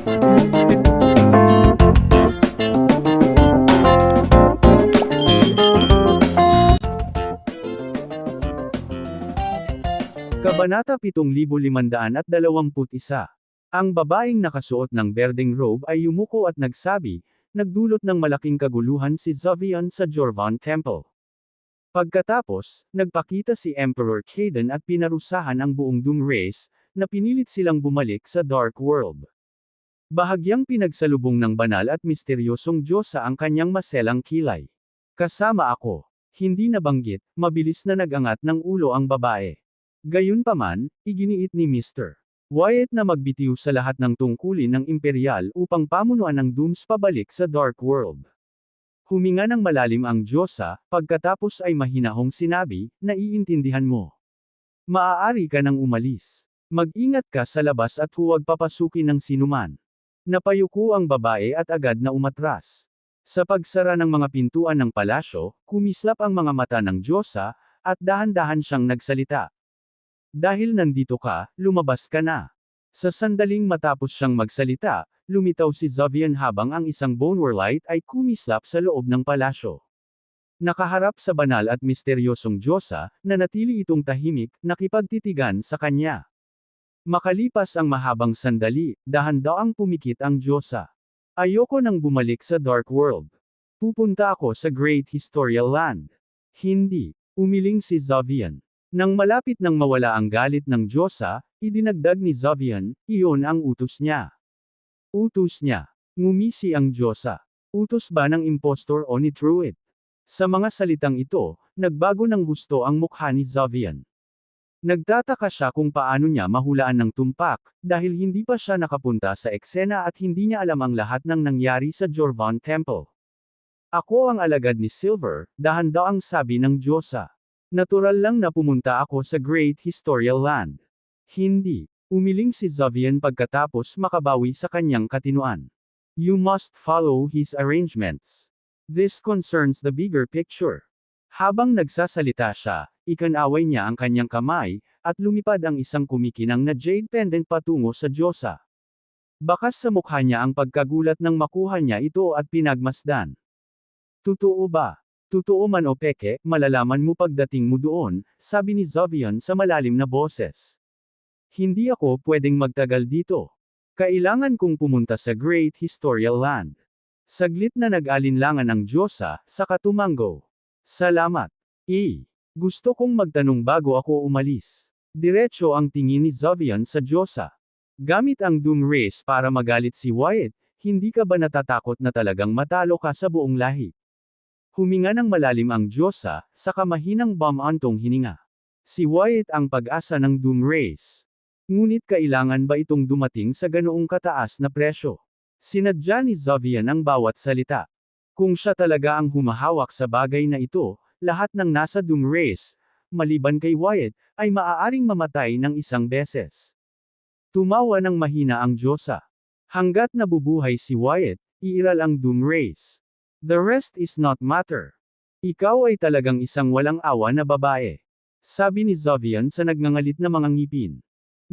Kabanata 7521. Ang babaeng nakasuot ng berdeng robe ay yumuko at nagsabi, nagdulot ng malaking kaguluhan si Zovian sa Jorvan Temple. Pagkatapos, nagpakita si Emperor Caden at pinarusahan ang buong Doom race, na pinilit silang bumalik sa Dark World. Bahagyang pinagsalubong ng banal at misteryosong Diyosa ang kanyang maselang kilay. Kasama ako. Hindi nabanggit, mabilis na nagangat ng ulo ang babae. Gayunpaman, iginiit ni Mr. Wyatt na magbitiw sa lahat ng tungkulin ng Imperial upang pamunuan ang Dooms pabalik sa Dark World. Huminga ng malalim ang Diyosa, pagkatapos ay mahinahong sinabi, naiintindihan mo. Maaari ka nang umalis. Mag-ingat ka sa labas at huwag papasukin ng sinuman. Napayuko ang babae at agad na umatras. Sa pagsara ng mga pintuan ng palasyo, kumislap ang mga mata ng Diyosa, at dahan-dahan siyang nagsalita. Dahil nandito ka, lumabas ka na. Sa sandaling matapos siyang magsalita, lumitaw si Zovian habang ang isang Bonewarlight ay kumislap sa loob ng palasyo. Nakaharap sa banal at misteryosong Diyosa, nanatili itong tahimik, nakipagtitigan sa kanya. Makalipas ang mahabang sandali, dahan-daang pumikit ang Diyosa. Ayoko nang bumalik sa Dark World. Pupunta ako sa Great Historial Land. Hindi, umiling si Zovian. Nang malapit nang mawala ang galit ng Diyosa, idinagdag ni Zovian, iyon ang utos niya. Utos niya. Ngumisi ang Diyosa. Utos ba ng impostor o ni Truett? Sa mga salitang ito, nagbago ng husto ang mukha ni Zovian. Nagtataka siya kung paano niya mahulaan ng tumpak, dahil hindi pa siya nakapunta sa eksena at hindi niya alam ang lahat ng nangyari sa Jorvan Temple. Ako ang alagad ni Silver, dahan-daang sabi ng Diyosa. Natural lang na pumunta ako sa Great Historial Land. Hindi. Umiling si Zovian pagkatapos makabawi sa kanyang katinuan. You must follow his arrangements. This concerns the bigger picture. Habang nagsasalita siya, ikanaway niya ang kanyang kamay, at lumipad ang isang kumikinang na jade pendant patungo sa Diyosa. Bakas sa mukha niya ang pagkagulat nang makuha niya ito at pinagmasdan. Totoo ba? Totoo man o peke, malalaman mo pagdating mo doon, sabi ni Zovian sa malalim na boses. Hindi ako pwedeng magtagal dito. Kailangan kong pumunta sa Great Historial Land. Saglit na nag-alinlangan ang Diyosa, saka tumango. Salamat. Gusto kong magtanong bago ako umalis. Diretso ang tingin ni Zovian sa Diyosa. Gamit ang Doom Race para magalit si Wyatt, hindi ka ba natatakot na talagang matalo ka sa buong lahi? Huminga ng malalim ang Diyosa, saka mahinang bumantong hininga. Si Wyatt ang pag-asa ng Doom Race. Ngunit kailangan ba itong dumating sa ganoong kataas na presyo? Sinadya ni Zovian ang bawat salita. Kung siya talaga ang humahawak sa bagay na ito, lahat ng nasa Doom Race, maliban kay Wyatt, ay maaaring mamatay ng isang beses. Tumawa ng mahina ang Diyosa. Hanggat nabubuhay si Wyatt, iiral ang Doom Race. The rest is not matter. Ikaw ay talagang isang walang awa na babae. Sabi ni Zovian sa nagngangalit na mga ngipin.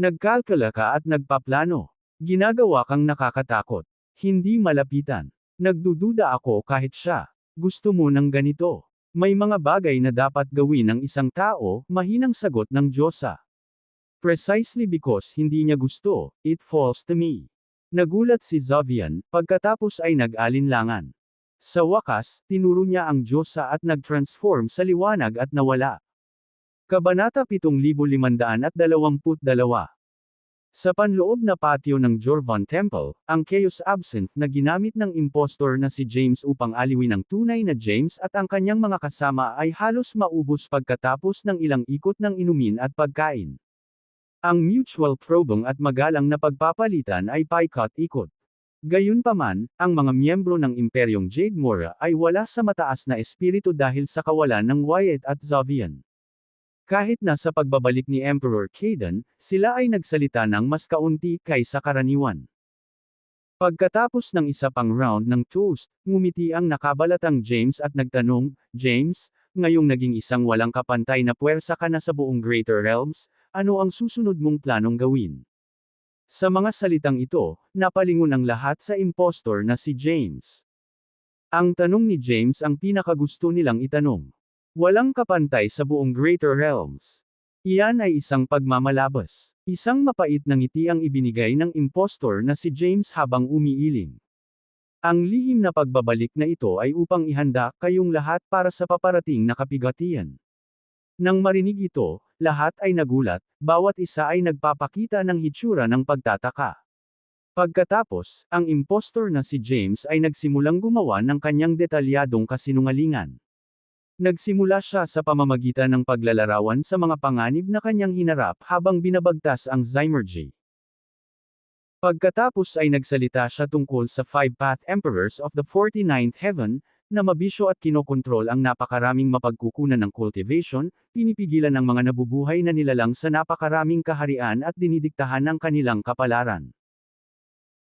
Nagkalkala ka at nagpaplano. Ginagawa kang nakakatakot. Hindi malapitan. Nagdududa ako kahit siya. Gusto mo ng ganito. May mga bagay na dapat gawin ng isang tao, mahinang sagot ng Diyosa. Precisely because hindi niya gusto, it falls to me. Nagulat si Zovian, pagkatapos ay nag-alinlangan. Sa wakas, tinuro niya ang Diyosa at nag-transform sa liwanag at nawala. Kabanata 7522. Sa panloob na patio ng Jorvan Temple, ang Chaos Absinthe na ginamit ng impostor na si James upang aliwin ang tunay na James at ang kanyang mga kasama ay halos maubos pagkatapos ng ilang ikot ng inumin at pagkain. Ang mutual probing at magalang na pagpapalitan ay paikot-ikot. Gayunpaman, ang mga miyembro ng Imperyong Jade Mora ay wala sa mataas na espiritu dahil sa kawalan ng Wyatt at Zovian. Kahit na sa pagbabalik ni Emperor Caden, sila ay nagsalita ng mas kaunti kaysa karaniwan. Pagkatapos ng isa pang round ng toast, ngumiti ang nakabalatang James at nagtanong, James, ngayong naging isang walang kapantay na puwersa ka na sa buong Greater Realms, ano ang susunod mong planong gawin? Sa mga salitang ito, napalingon ang lahat sa impostor na si James. Ang tanong ni James ang pinakagusto nilang itanong. Walang kapantay sa buong Greater Realms. Iyan ay isang pagmamalabas. Isang mapait na ngiti ang ibinigay ng impostor na si James habang umiiling. Ang lihim na pagbabalik na ito ay upang ihanda kayong lahat para sa paparating na kapigatian. Nang marinig ito, lahat ay nagulat, bawat isa ay nagpapakita ng hitsura ng pagtataka. Pagkatapos, ang impostor na si James ay nagsimulang gumawa ng kanyang detalyadong kasinungalingan. Nagsimula siya sa pamamagitan ng paglalarawan sa mga panganib na kanyang hinarap habang binabagtas ang Zymergy. Pagkatapos ay nagsalita siya tungkol sa Five-Path Emperors of the 49th Heaven, na mabisyo at kinokontrol ang napakaraming mapagkukunan ng cultivation, pinipigilan ang mga nabubuhay na nilalang sa napakaraming kaharian at dinidiktahan ang kanilang kapalaran.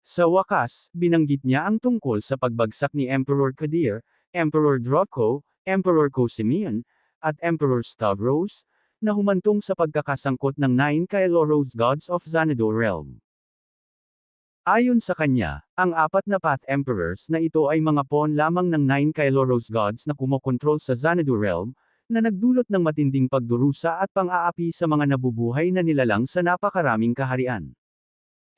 Sa wakas, binanggit niya ang tungkol sa pagbagsak ni Emperor Kadir, Emperor Drotko, Emperor Kosimian, at Emperor Stavros, na humantong sa pagkakasangkot ng 9 Kailoros gods of Xanadu realm. Ayon sa kanya, ang 4 na Path Emperors na ito ay mga pawn lamang ng 9 Kailoros gods na kumokontrol sa Xanadu realm, na nagdulot ng matinding pagdurusa at pang-aapi sa mga nabubuhay na nilalang sa napakaraming kaharian.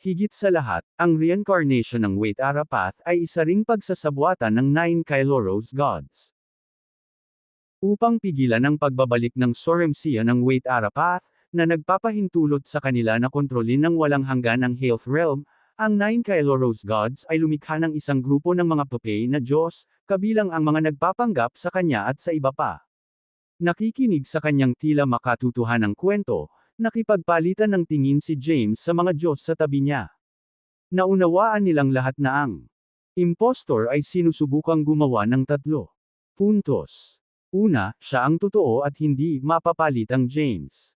Higit sa lahat, ang reincarnation ng Waitara Path ay isa ring pagsasabwatan ng 9 Kailoros gods. Upang pigilan ang pagbabalik ng Soremsia ng Waitara Path, na nagpapahintulot sa kanila na kontrolin ng walang hanggan ang Health Realm, ang 9 Kailoros gods ay lumikha ng isang grupo ng mga papay na Diyos, kabilang ang mga nagpapanggap sa kanya at sa iba pa. Nakikinig sa kanyang tila makatutuhanang kwento, nakipagpalitan ng tingin si James sa mga Diyos sa tabi niya. Naunawaan nilang lahat na ang impostor ay sinusubukang gumawa ng 3 puntos. Una, siya ang totoo at hindi mapapalitang James.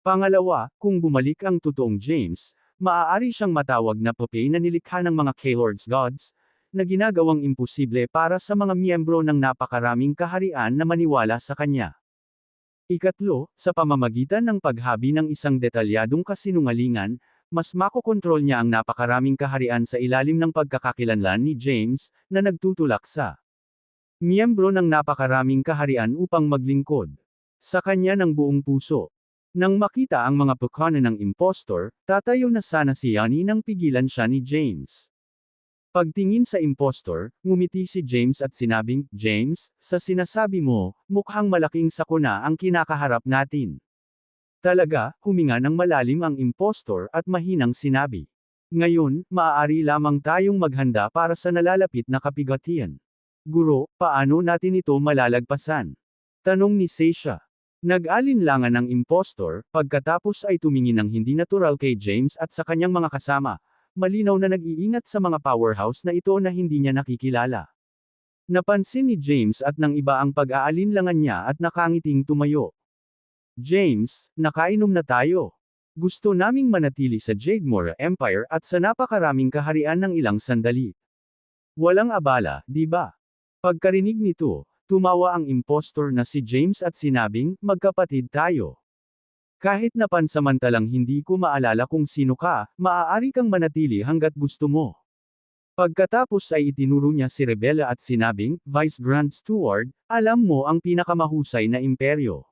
Pangalawa, kung bumalik ang totoong James, maaari siyang matawag na papay na nilikha ng mga Kailords gods, na ginagawang imposible para sa mga miyembro ng napakaraming kaharian na maniwala sa kanya. Ikatlo, sa pamamagitan ng paghabi ng isang detalyadong kasinungalingan, mas makokontrol niya ang napakaraming kaharian sa ilalim ng pagkakakilanlan ni James, na nagtutulak sa miyembro ng napakaraming kaharian upang maglingkod sa kanya ng buong puso. Nang makita ang mga pagkanan ng impostor, tatayo na sana si Yani nang pigilan siya ni James. Pagtingin sa impostor, ngumiti si James at sinabing, James, sa sinasabi mo, mukhang malaking sakuna ang kinakaharap natin. Talaga, huminga ng malalim ang impostor at mahinang sinabi. Ngayon, maaari lamang tayong maghanda para sa nalalapit na kapigatian. Guro, paano natin ito malalagpasan? Tanong ni Seisha. Nag-alinlangan ang impostor, pagkatapos ay tumingin ng hindi natural kay James at sa kanyang mga kasama, malinaw na nag-iingat sa mga powerhouse na ito na hindi niya nakikilala. Napansin ni James at ng iba ang pag-aalinlangan niya at nakangiting tumayo. James, nakainom na tayo. Gusto naming manatili sa Jademora Empire at sa napakaraming kaharian ng ilang sandali. Walang abala, di ba? Pagkarinig nito, tumawa ang impostor na si James at sinabing, magkapatid tayo. Kahit na pansamantalang hindi ko maalala kung sino ka, maaari kang manatili hanggat gusto mo. Pagkatapos ay itinuro niya si Rebella at sinabing, Vice Grand Steward, alam mo ang pinakamahusay na imperyo.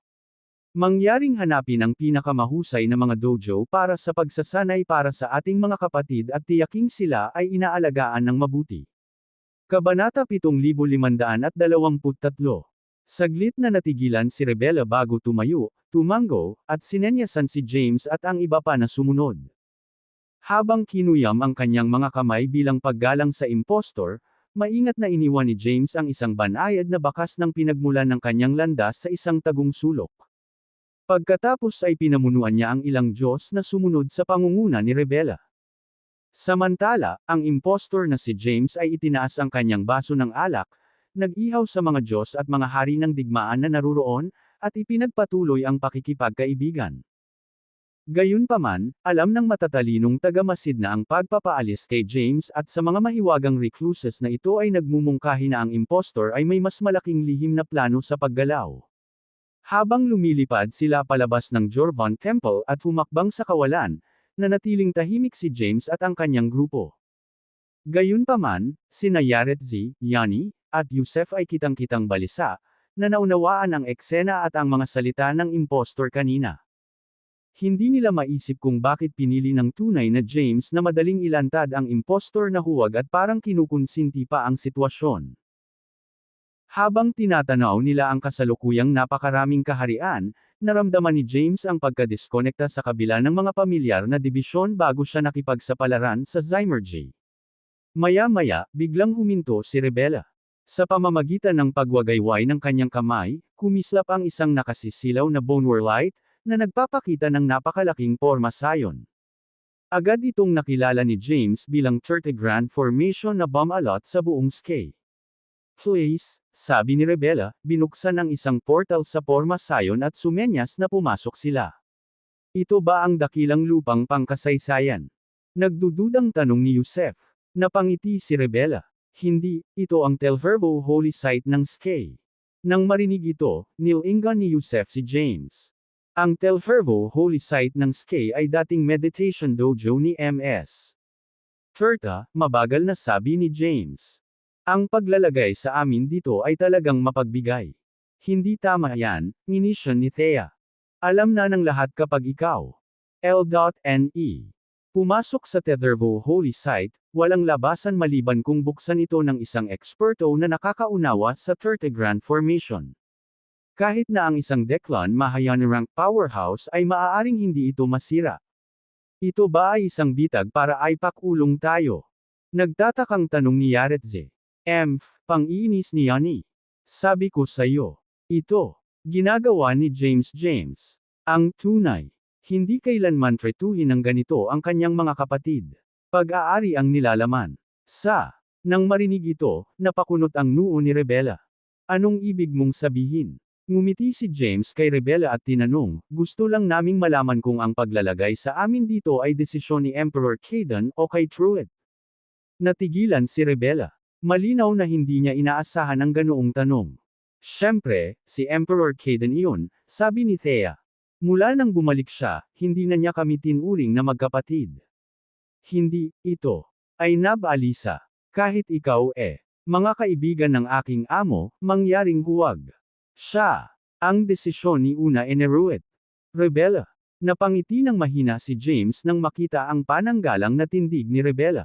Mangyaring hanapin ang pinakamahusay na mga dojo para sa pagsasanay para sa ating mga kapatid at tiyaking sila ay inaalagaan ng mabuti. Kabanata 7523. Saglit na natigilan si Rebella bago tumayo, tumango, at sinenyasan si James at ang iba pa na sumunod. Habang kinuyam ang kanyang mga kamay bilang paggalang sa impostor, maingat na iniwan ni James ang isang banayad na bakas ng pinagmulan ng kanyang landas sa isang tagong sulok. Pagkatapos ay pinamunuan niya ang ilang Diyos na sumunod sa pangunguna ni Rebella. Samantala, ang impostor na si James ay itinaas ang kanyang baso ng alak, nag-ihaw sa mga Diyos at mga hari ng digmaan na naruroon, at ipinagpatuloy ang pakikipagkaibigan. Gayunpaman, alam ng matatalinong tagamasid na ang pagpapaalis kay James at sa mga mahiwagang recluses na ito ay nagmumungkahi na ang impostor ay may mas malaking lihim na plano sa paggalaw. Habang lumilipad sila palabas ng Jorvan Temple at humakbang sa kawalan, nanatiling tahimik si James at ang kanyang grupo. Gayunpaman, sina Yaretzi, Yani, at Yusef ay kitang-kitang balisa, na naunawaan ang eksena at ang mga salita ng impostor kanina. Hindi nila maisip kung bakit pinili ng tunay na James na madaling ilantad ang impostor na huwag at parang kinukunsinti pa ang sitwasyon. Habang tinatanaw nila ang kasalukuyang napakaraming kaharian, naramdaman ni James ang pagkadiskonekta sa kabila ng mga pamilyar na dibisyon bago siya nakipagsapalaran sa Zymergy. Maya-maya, biglang huminto si Rebella. Sa pamamagitan ng pagwagayway ng kanyang kamay, kumislap ang isang nakasisilaw na boneware light, na nagpapakita ng napakalaking pormasayon. Agad itong nakilala ni James bilang 30 Grand Formation na bomb-alot sa buong Skye. Please, sabi ni Rebella, binuksan ang isang portal sa pormasayon at sumenyas na pumasok sila. Ito ba ang dakilang lupang pangkasaysayan? Nagdududang tanong ni Yusef. Napangiti si Rebella. Hindi, ito ang Telfervo Holy Site ng Skye. Nang marinig ito, nilingan ni Yusef si James. Ang Telfervo Holy Site ng Skye ay dating meditation dojo ni Ms. Turta, mabagal na sabi ni James. Ang paglalagay sa amin dito ay talagang mapagbigay. Hindi tama yan, nginisyon ni Thea. Alam na ng lahat kapag ikaw. L.NE. Pumasok sa Telfervo Holy Site, walang labasan maliban kung buksan ito ng isang eksperto na nakakaunawa sa 30 Grand Formation. Kahit na ang isang Declan Mahayana-rank powerhouse ay maaaring hindi ito masira. Ito ba ay isang bitag para ipakulong tayo? Nagtatakang tanong ni Yaretze. Pang-iinis ni Yani. Sabi ko sa'yo. Ito. Ginagawa ni James. Ang tunay. Hindi kailanman tretuhin ng ganito ang kanyang mga kapatid. Pag-aari ang nilalaman. Nang marinig ito, napakunot ang noo ni Rebella. Anong ibig mong sabihin? Ngumiti si James kay Rebella at tinanong, gusto lang naming malaman kung ang paglalagay sa amin dito ay desisyon ni Emperor Kaidan o kay Truett. Natigilan si Rebella. Malinaw na hindi niya inaasahan ang ganoong tanong. Siyempre, si Emperor Kaidan iyon, sabi ni Thea. Mula nang bumalik siya, hindi na niya kami tinuring na magkapatid. Hindi, ito, ay nab-alisa. Kahit ikaw mga kaibigan ng aking amo, mangyaring huwag. Siya, ang desisyon ni Una Eneruet. Rebella. Napangiti ng mahina si James nang makita ang pananggalang na tindig ni Rebella.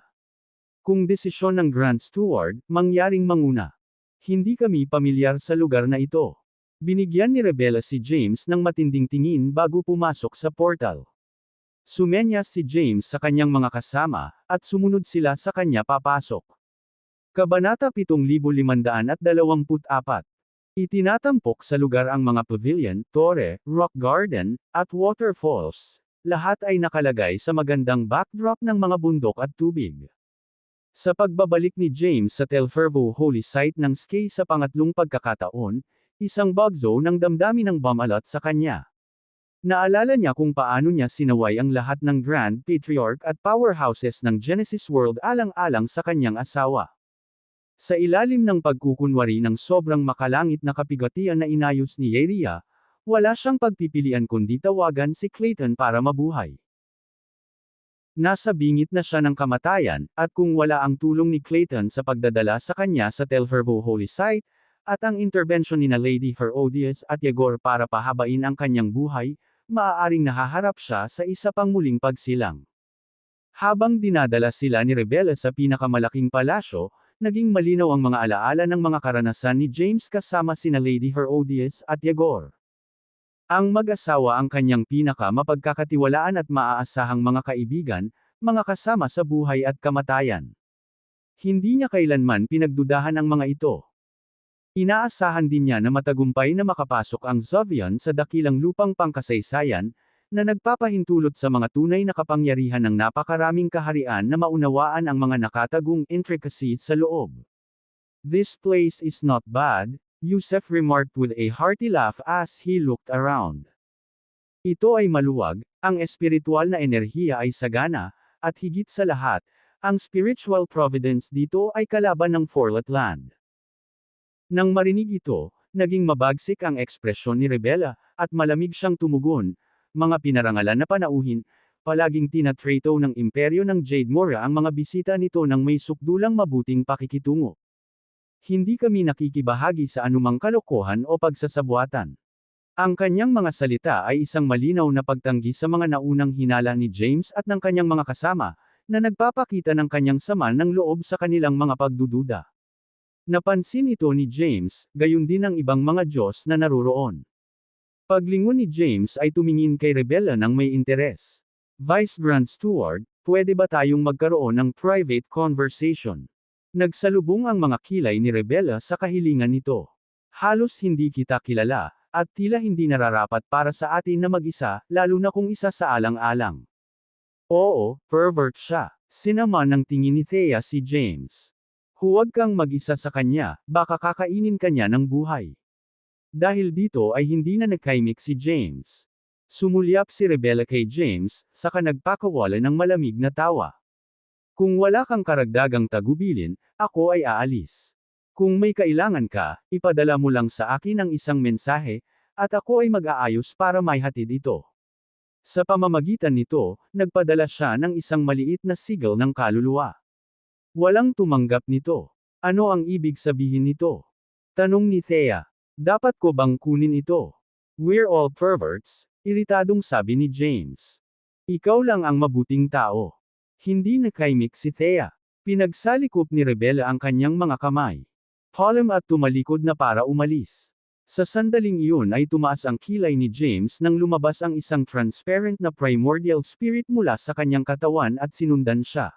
Kung desisyon ng Grand Steward, mangyaring manguna. Hindi kami pamilyar sa lugar na ito. Binigyan ni Rebella si James ng matinding tingin bago pumasok sa portal. Sumenyas si James sa kanyang mga kasama, at sumunod sila sa kanya papasok. Kabanata 7524. Itinatampok sa lugar ang mga pavilion, tore, rock garden, at waterfalls. Lahat ay nakalagay sa magandang backdrop ng mga bundok at tubig. Sa pagbabalik ni James sa Telfervo Holy Site ng Skye sa pangatlong pagkakataon, isang bagzo ng damdamin ng bomb-alot sa kanya. Naalala niya kung paano niya sinaway ang lahat ng Grand Patriarch at powerhouses ng Genesis World alang-alang sa kanyang asawa. Sa ilalim ng pagkukunwari ng sobrang makalangit na kapigatian na inayos ni Yeria, wala siyang pagpipilian kundi tawagan si Clayton para mabuhay. Nasa bingit na siya ng kamatayan, at kung wala ang tulong ni Clayton sa pagdadala sa kanya sa Telfervo Holy Site, at ang interbensyon ni na Lady Herodias at Yegor para pahabain ang kanyang buhay, maaaring nahaharap siya sa isa pang muling pagsilang. Habang dinadala sila ni Rebella sa pinakamalaking palasyo, naging malinaw ang mga alaala ng mga karanasan ni James kasama sina Lady Herodias at Yegor. Ang mag-asawa ang kanyang pinaka-mapagkakatiwalaan at maaasahang mga kaibigan, mga kasama sa buhay at kamatayan. Hindi niya kailanman pinagdudahan ang mga ito. Inaasahan din niya na matagumpay na makapasok ang Zovian sa dakilang lupang pangkasaysayan, na nagpapahintulot sa mga tunay na kapangyarihan ng napakaraming kaharian na maunawaan ang mga nakatagong intricacies sa loob. This place is not bad, Yusef remarked with a hearty laugh as he looked around. Ito ay maluwag, ang espiritual na enerhiya ay sagana, at higit sa lahat, ang spiritual providence dito ay kalaban ng Forlet Land. Nang marinig ito, naging mabagsik ang ekspresyon ni Rebella, at malamig siyang tumugon, mga pinarangalan na panauhin, palaging tinatrato ng imperyo ng Jade Mora ang mga bisita nito ng may sukdulang mabuting pakikitungo. Hindi kami nakikibahagi sa anumang kalokohan o pagsasabuatan. Ang kanyang mga salita ay isang malinaw na pagtanggi sa mga naunang hinala ni James at ng kanyang mga kasama, na nagpapakita ng kanyang sama ng loob sa kanilang mga pagdududa. Napansin ito ni James, gayon din ng ibang mga Diyos na naroroon. Paglingon ni James ay tumingin kay Rebella ng may interes. Vice Grand Steward, pwede ba tayong magkaroon ng private conversation? Nagsalubong ang mga kilay ni Rebella sa kahilingan nito. Halos hindi kita kilala, at tila hindi nararapat para sa atin na mag-isa, lalo na kung isa sa alang-alang. Oo, pervert siya. Sinama ng tingin ni Thea si James. Huwag kang mag-isa sa kanya, baka kakainin ka niya ng buhay. Dahil dito ay hindi na nagkaimik si James. Sumulyap si Rebella kay James, saka nagpakawala ng malamig na tawa. Kung wala kang karagdagang tagubilin, ako ay aalis. Kung may kailangan ka, ipadala mo lang sa akin ang isang mensahe, at ako ay mag-aayos para maihatid ito. Sa pamamagitan nito, nagpadala siya ng isang maliit na sigil ng kaluluwa. Walang tumanggap nito. Ano ang ibig sabihin nito? Tanong ni Thea. Dapat ko bang kunin ito? We're all perverts, iritadong sabi ni James. Ikaw lang ang mabuting tao. Hindi nakaimik si Thea. Pinagsalikop ni Rebella ang kanyang mga kamay. Palm at tumalikod na para umalis. Sa sandaling iyon ay tumaas ang kilay ni James nang lumabas ang isang transparent na primordial spirit mula sa kanyang katawan at sinundan siya.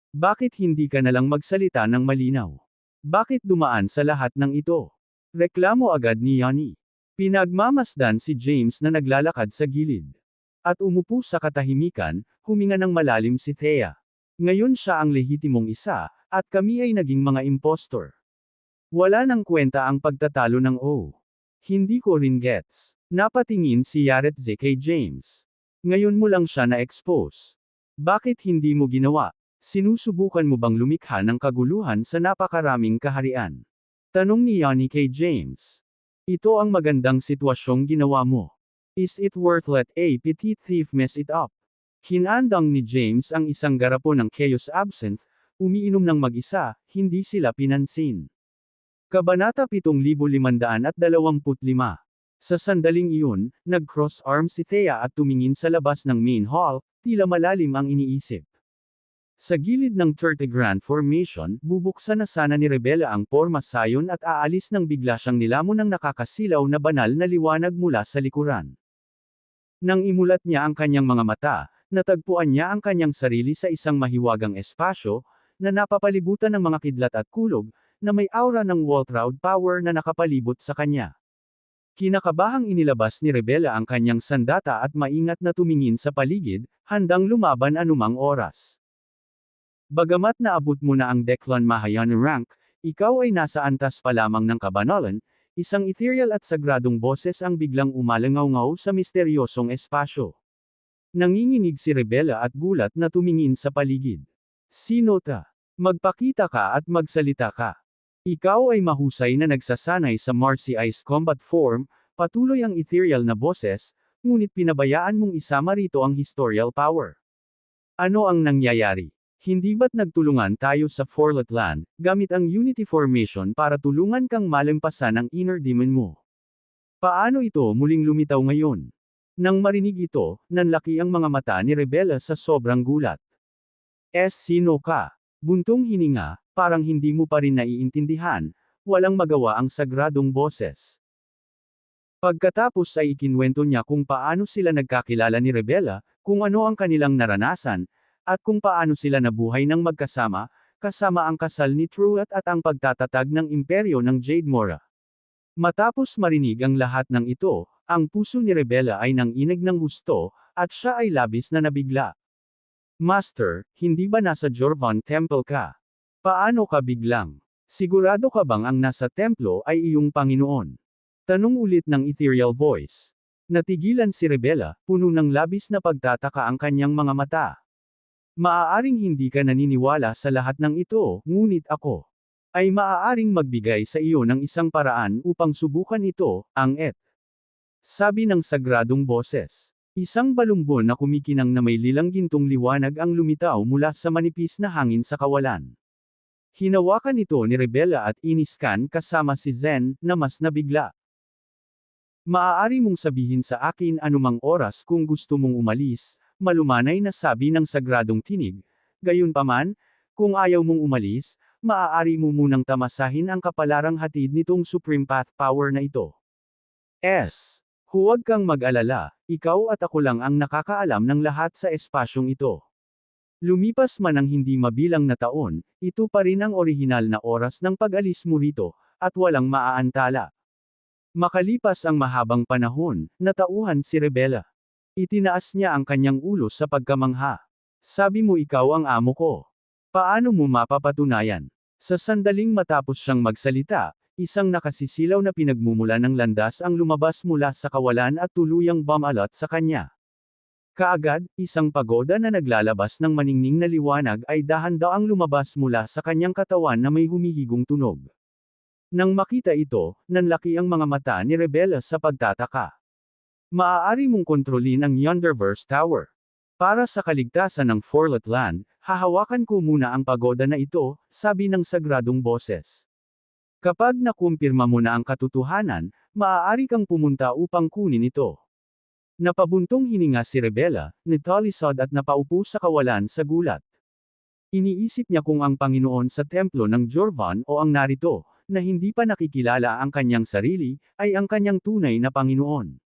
Bakit hindi ka nalang magsalita ng malinaw? Bakit dumaan sa lahat ng ito? Reklamo agad ni Yanni. Pinagmamasdan si James na naglalakad sa gilid. At umupo sa katahimikan, huminga ng malalim si Thea. Ngayon siya ang lehitimong isa, at kami ay naging mga impostor. Wala nang kwenta ang pagtatalo ng O. Hindi ko rin gets. Napatingin si Yaretze kay James. Ngayon mo lang siya na-expose. Bakit hindi mo ginawa? Sinusubukan mo bang lumikha ng kaguluhan sa napakaraming kaharian? Tanong ni Yanni kay James. Ito ang magandang sitwasyong ginawa mo. Is it worth let a petite thief mess it up? Hinandang ni James ang isang garapon ng Chaos Absinthe, umiinom ng mag-isa, hindi sila pinansin. Kabanata 7525. Sa sandaling iyon, nag-cross-arm si Thea at tumingin sa labas ng main hall, tila malalim ang iniisip. Sa gilid ng 30 Grand Formation, bubuksan na sana ni Rebella ang porma sayon at aalis nang bigla siyang nilamon ng nakakasilaw na banal na liwanag mula sa likuran. Nang imulat niya ang kanyang mga mata, natagpuan niya ang kanyang sarili sa isang mahiwagang espasyo, na napapalibutan ng mga kidlat at kulog, na may aura ng Waltraud power na nakapalibot sa kanya. Kinakabahang inilabas ni Rebella ang kanyang sandata at maingat na tumingin sa paligid, handang lumaban anumang oras. Bagamat naabot mo na ang Declan Mahayan rank, ikaw ay nasa antas pa lamang ng kabanalan, isang ethereal at sagradong boses ang biglang umalangaw-ngaw sa misteryosong espasyo. Nanginginig si Rebella at gulat na tumingin sa paligid. Sino ta? Magpakita ka at magsalita ka. Ikaw ay mahusay na nagsasanay sa Marcy Ice Combat Form, patuloy ang ethereal na boses, ngunit pinabayaan mong isama rito ang historical power. Ano ang nangyayari? Hindi ba't nagtulungan tayo sa Forlet Land, gamit ang Unity Formation para tulungan kang malampasan ang inner demon mo? Paano ito muling lumitaw ngayon? Nang marinig ito, nanlaki ang mga mata ni Rebella sa sobrang gulat. Sino ka? Buntong hininga, parang hindi mo pa rin naiintindihan, walang magawa ang sagradong boses. Pagkatapos ay ikinwento niya kung paano sila nagkakilala ni Rebella, kung ano ang kanilang naranasan, at kung paano sila nabuhay ng magkasama, kasama ang kasal ni Truett at ang pagtatatag ng imperyo ng Jade Mora. Matapos marinig ang lahat ng ito, ang puso ni Rebella ay nanginig ng gusto, at siya ay labis na nabigla. Master, hindi ba nasa Jorvan Temple ka? Paano ka biglang? Sigurado ka bang ang nasa templo ay iyong Panginoon? Tanong ulit ng ethereal voice. Natigilan si Rebella, puno ng labis na pagtataka ang kanyang mga mata. Maaaring hindi ka naniniwala sa lahat ng ito, ngunit ako ay maaaring magbigay sa iyo ng isang paraan upang subukan ito, ang Sabi ng sagradong boses. Isang balumbon na kumikinang na may lilang gintong liwanag ang lumitaw mula sa manipis na hangin sa kawalan. Hinawakan ito ni Rebella at iniskan kasama si Zen, na mas nabigla. Maaari mong sabihin sa akin anumang oras kung gusto mong umalis, malumanay na sabi ng sagradong tinig. Gayunpaman, kung ayaw mong umalis, maaari mo munang tamasahin ang kapalarang hatid nitong Supreme Path Power na ito. Huwag kang mag-alala, ikaw at ako lang ang nakakaalam ng lahat sa espasyong ito. Lumipas man ang hindi mabilang na taon, ito pa rin ang orihinal na oras ng pag-alis mo rito, at walang maaantala. Makalipas ang mahabang panahon, natauhan si Rebella. Itinaas niya ang kanyang ulo sa pagkamangha. Sabi mo ikaw ang amo ko. Paano mo mapapatunayan? Sa sandaling matapos siyang magsalita, isang nakasisilaw na pinagmumula ng landas ang lumabas mula sa kawalan at tuluyang bumalot sa kanya. Kaagad, isang pagoda na naglalabas ng maningning na liwanag ay dahan-daang lumabas mula sa kanyang katawan na may humihigong tunog. Nang makita ito, nanlaki ang mga mata ni Rebella sa pagtataka. Maaari mong kontrolin ang Yonderverse Tower. Para sa kaligtasan ng Forlet Land, hahawakan ko muna ang pagoda na ito, sabi ng sagradong boses. Kapag nakumpirma mo na ang katotohanan, maaari kang pumunta upang kunin ito. Napabuntong hininga si Rebella, nagtalisod at napaupo sa kawalan sa gulat. Iniisip niya kung ang Panginoon sa templo ng Jorvan o ang narito, na hindi pa nakikilala ang kanyang sarili, ay ang kanyang tunay na Panginoon.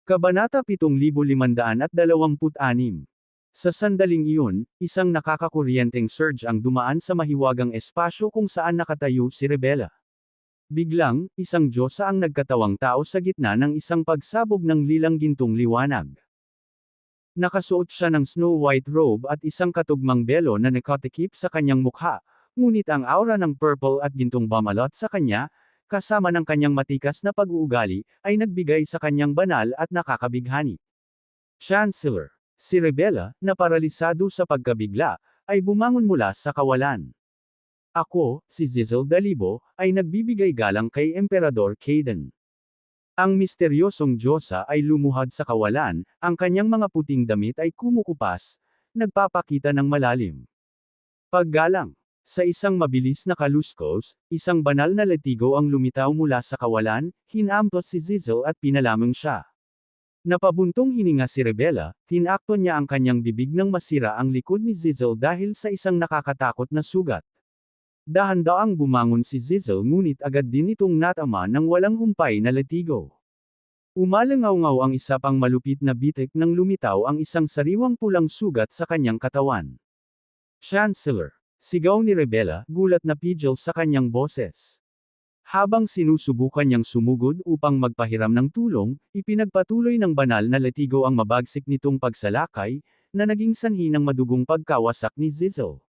Kabanata 7526. Sa sandaling iyon, isang nakakakuryenteng surge ang dumaan sa mahiwagang espasyo kung saan nakatayo si Rebella. Biglang, isang diyosa ang nagkatawang tao sa gitna ng isang pagsabog ng lilang gintong liwanag. Nakasuot siya ng snow white robe at isang katugmang belo na nakatikip sa kanyang mukha, ngunit ang aura ng purple at gintong bumalot sa kanya, kasama ng kanyang matikas na pag-uugali, ay nagbigay sa kanyang banal at nakakabighani. Chancellor. Si Rebella, na paralisado sa pagkabigla, ay bumangon mula sa kawalan. Ako, si Zizel Dalibo, ay nagbibigay galang kay Emperador Caden. Ang misteryosong diyosa ay lumuhad sa kawalan, ang kanyang mga puting damit ay kumukupas, nagpapakita ng malalim paggalang. Sa isang mabilis na kaluskos, isang banal na latigo ang lumitaw mula sa kawalan, hinampas si Zizel at pinalamang siya. Napabuntong hininga si Rebella, tinakto niya ang kanyang bibig nang masira ang likod ni Zizel dahil sa isang nakakatakot na sugat. Dahan-daang bumangon si Zizel ngunit agad din itong natama ng walang humpay na latigo. Umalangaw-ngaw ang isa pang malupit na bitik nang lumitaw ang isang sariwang pulang sugat sa kanyang katawan. Chancellor. Sigaw ni Rebella, gulat na pigil sa kanyang boses. Habang sinusubukan niyang sumugod upang magpahiram ng tulong, ipinagpatuloy ng banal na latigo ang mabagsik nitong pagsalakay, na naging sanhi ng madugong pagkawasak ni Zizel.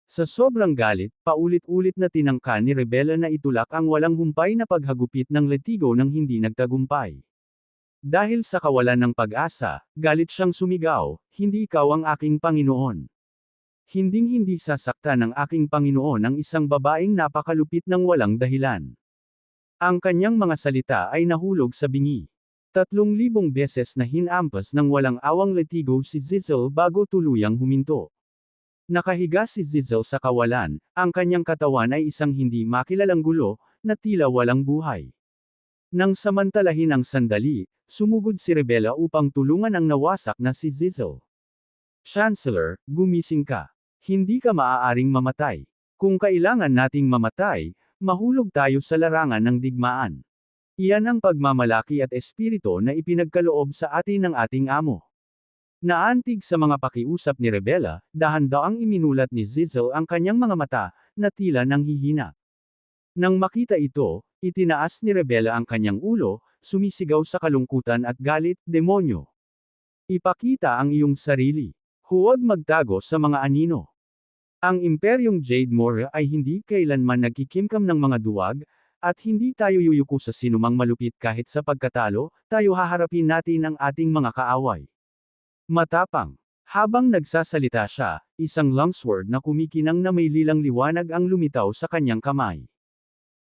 Sa sobrang galit, paulit-ulit na tinangka ni Rebella na itulak ang walang humpay na paghagupit ng latigo nang hindi nagtagumpay. Dahil sa kawalan ng pag-asa, galit siyang sumigaw, "Hindi ikaw ang aking Panginoon. Hinding-hindi sasaktan ng aking Panginoon ang isang babaeng napakalupit ng walang dahilan." Ang kanyang mga salita ay nahulog sa bingi. 3,000 beses na hinampas ng walang awang latigo si Zizel bago tuluyang huminto. Nakahiga si Zizel sa kawalan, ang kanyang katawan ay isang hindi makilalang gulo, na tila walang buhay. Nang samantalahin ang sandali, sumugod si Rebella upang tulungan ang nawasak na si Zizel. Chancellor, gumising ka. Hindi ka maaaring mamatay. Kung kailangan nating mamatay, mahulog tayo sa larangan ng digmaan. Iyan ang pagmamalaki at espiritu na ipinagkaloob sa atin ng ating amo. Naantig sa mga pakiusap ni Rebella, dahan-daang iminulat ni Zizel ang kanyang mga mata, na tila nanghihina. Nang makita ito, itinaas ni Rebella ang kanyang ulo, sumisigaw sa kalungkutan at galit, "Demonyo! Ipakita ang iyong sarili. Huwag magtago sa mga anino." Ang Imperyong Jade Mora ay hindi kailanman nagkikimkam ng mga duwag, at hindi tayo yuyuko sa sinumang malupit kahit sa pagkatalo, tayo haharapin natin ang ating mga kaaway. Matapang. Habang nagsasalita siya, isang longsword na kumikinang na may lilang liwanag ang lumitaw sa kanyang kamay.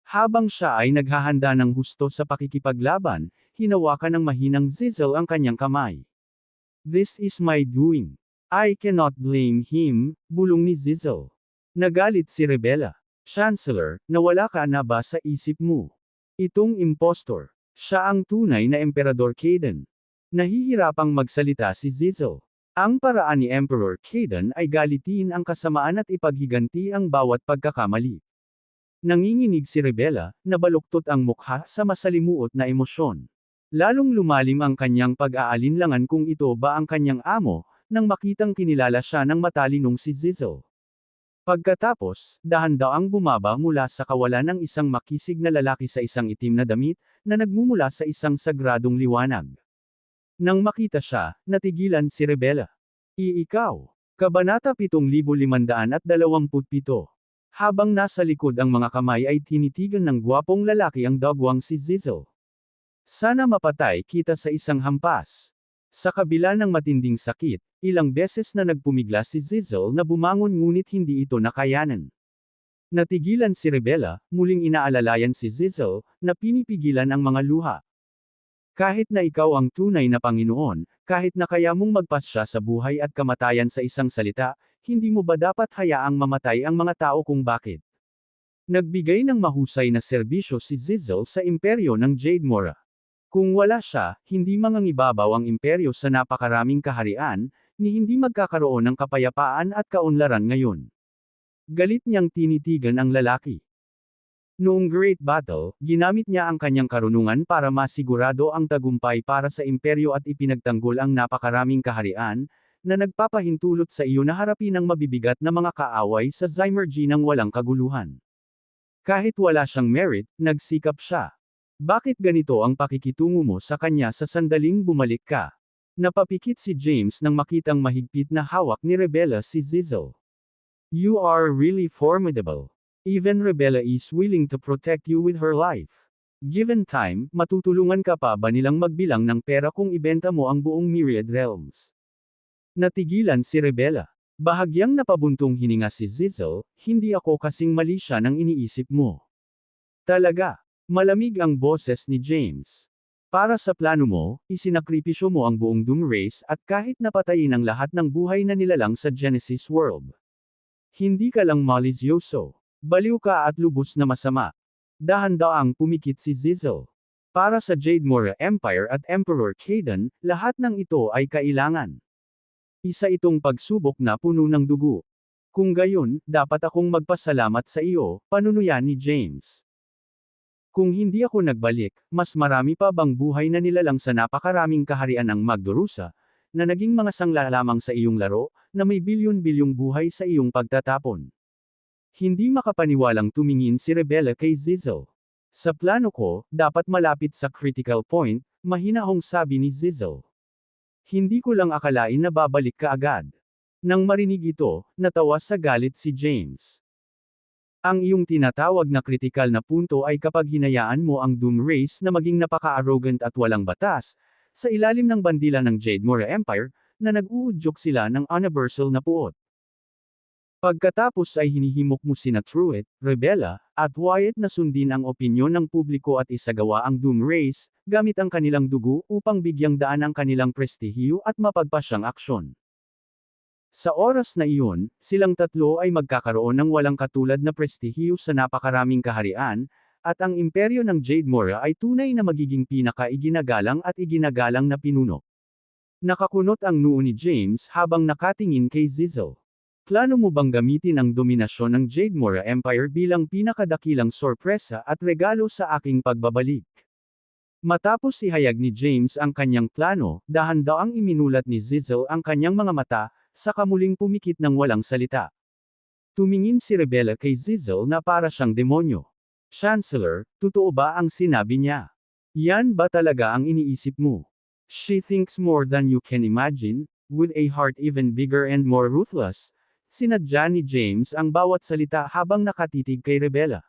Habang siya ay naghahanda ng husto sa pakikipaglaban, hinawakan ng mahinang Zizel ang kanyang kamay. This is my doing. I cannot blame him, bulong ni Zizel. Nagalit si Rebella. Chancellor, nawala ka na ba sa isip mo? Itong impostor. Siya ang tunay na Emperador Kaden. Nahihirapang magsalita si Zizel. Ang paraan ni Emperor Kaden ay galitin ang kasamaan at ipaghiganti ang bawat pagkakamali. Nanginginig si Rebella, nabaluktot ang mukha sa masalimuot na emosyon. Lalong lumalim ang kanyang pag-aalinlangan kung ito ba ang kanyang amo, nang makitang kinilala siya ng matalinong si Zizel. Pagkatapos, dahan-daang bumaba mula sa kawalan ng isang makisig na lalaki sa isang itim na damit, na nagmumula sa isang sagradong liwanag. Nang makita siya, natigilan si Rebella. Ikaw. Kabanata 7527. Habang nasa likod ang mga kamay ay tinitigan ng gwapong lalaki ang dagwang si Zizel. Sana mapatay kita sa isang hampas. Sa kabila ng matinding sakit, ilang beses na nagpumigla si Zizel na bumangon ngunit hindi ito nakayanan. Natigilan si Rebella, muling inaalalayan si Zizel, na pinipigilan ang mga luha. Kahit na ikaw ang tunay na Panginoon, kahit na kaya mong magpasya sa buhay at kamatayan sa isang salita, hindi mo ba dapat hayaang mamatay ang mga tao kung bakit? Nagbigay ng mahusay na serbisyo si Zizel sa imperyo ng Jade Mora. Kung wala siya, hindi mangangibabaw ang imperyo sa napakaraming kaharian, ni hindi magkakaroon ng kapayapaan at kaunlaran ngayon. Galit niyang tinitigan ang lalaki. Noong Great Battle, ginamit niya ang kanyang karunungan para masigurado ang tagumpay para sa imperyo at ipinagtanggol ang napakaraming kaharian, na nagpapahintulot sa iyo na harapin ang mabibigat na mga kaaway sa Zymergy ng walang kaguluhan. Kahit wala siyang merit, nagsikap siya. Bakit ganito ang pakikitungo mo sa kanya sa sandaling bumalik ka? Napapikit si James nang makitang mahigpit na hawak ni Rebella si Zizel. You are really formidable. Even Rebella is willing to protect you with her life. Given time, matutulungan ka pa ba nilang magbilang ng pera kung ibenta mo ang buong Myriad Realms? Natigilan si Rebella. Bahagyang napabuntong hininga si Zizel, hindi ako kasing mali siya ng iniisip mo. Talaga. Malamig ang boses ni James. Para sa plano mo, isinakripisyo mo ang buong Doom Race at kahit napatayin ang lahat ng buhay na nilalang sa Genesis World. Hindi ka lang malisyoso. Baliw ka at lubos na masama. Dahan-daang pumikit si Zizel. Para sa Jade Mora Empire at Emperor Kaden, lahat ng ito ay kailangan. Isa itong pagsubok na puno ng dugo. Kung gayon, dapat akong magpasalamat sa iyo, panunuyan ni James. Kung hindi ako nagbalik, mas marami pa bang buhay na nilalang sa napakaraming kaharian ng Magdurusa, na naging mga sangla lamang sa iyong laro, na may bilyon-bilyong buhay sa iyong pagtatapon. Hindi makapaniwalang tumingin si Rebella kay Zizel. Sa plano ko, dapat malapit sa critical point, mahinahong sabi ni Zizel. Hindi ko lang akalain na babalik ka agad. Nang marinig ito, natawa sa galit si James. Ang iyong tinatawag na kritikal na punto ay kapag hinayaan mo ang Doom Race na maging napaka-arrogant at walang batas, sa ilalim ng bandila ng Jade Mora Empire, na nag-uudyok sila ng universal na puot. Pagkatapos ay hinihimok mo sina Truett, Rebella, at Wyatt na sundin ang opinyon ng publiko at isagawa ang Doom Race, gamit ang kanilang dugo upang bigyang daan ang kanilang prestihiyo at mapagpasyang aksyon. Sa oras na iyon, silang tatlo ay magkakaroon ng walang katulad na prestihiyo sa napakaraming kaharian, at ang imperyo ng Jade Mora ay tunay na magiging pinaka-iginagalang at iginagalang na pinuno. Nakakunot ang noo ni James habang nakatingin kay Zizel. Plano mo bang gamitin ang dominasyon ng Jade Mora Empire bilang pinakadakilang sorpresa at regalo sa aking pagbabalik? Matapos ihayag ni James ang kanyang plano, dahan-daang iminulat ni Zizel ang kanyang mga mata, saka muling pumikit ng walang salita. Tumingin si Rebella kay Zizel na para siyang demonyo. Chancellor, totoo ba ang sinabi niya? Yan ba talaga ang iniisip mo? She thinks more than you can imagine, with a heart even bigger and more ruthless. Sinadya ni James ang bawat salita habang nakatitig kay Rebella.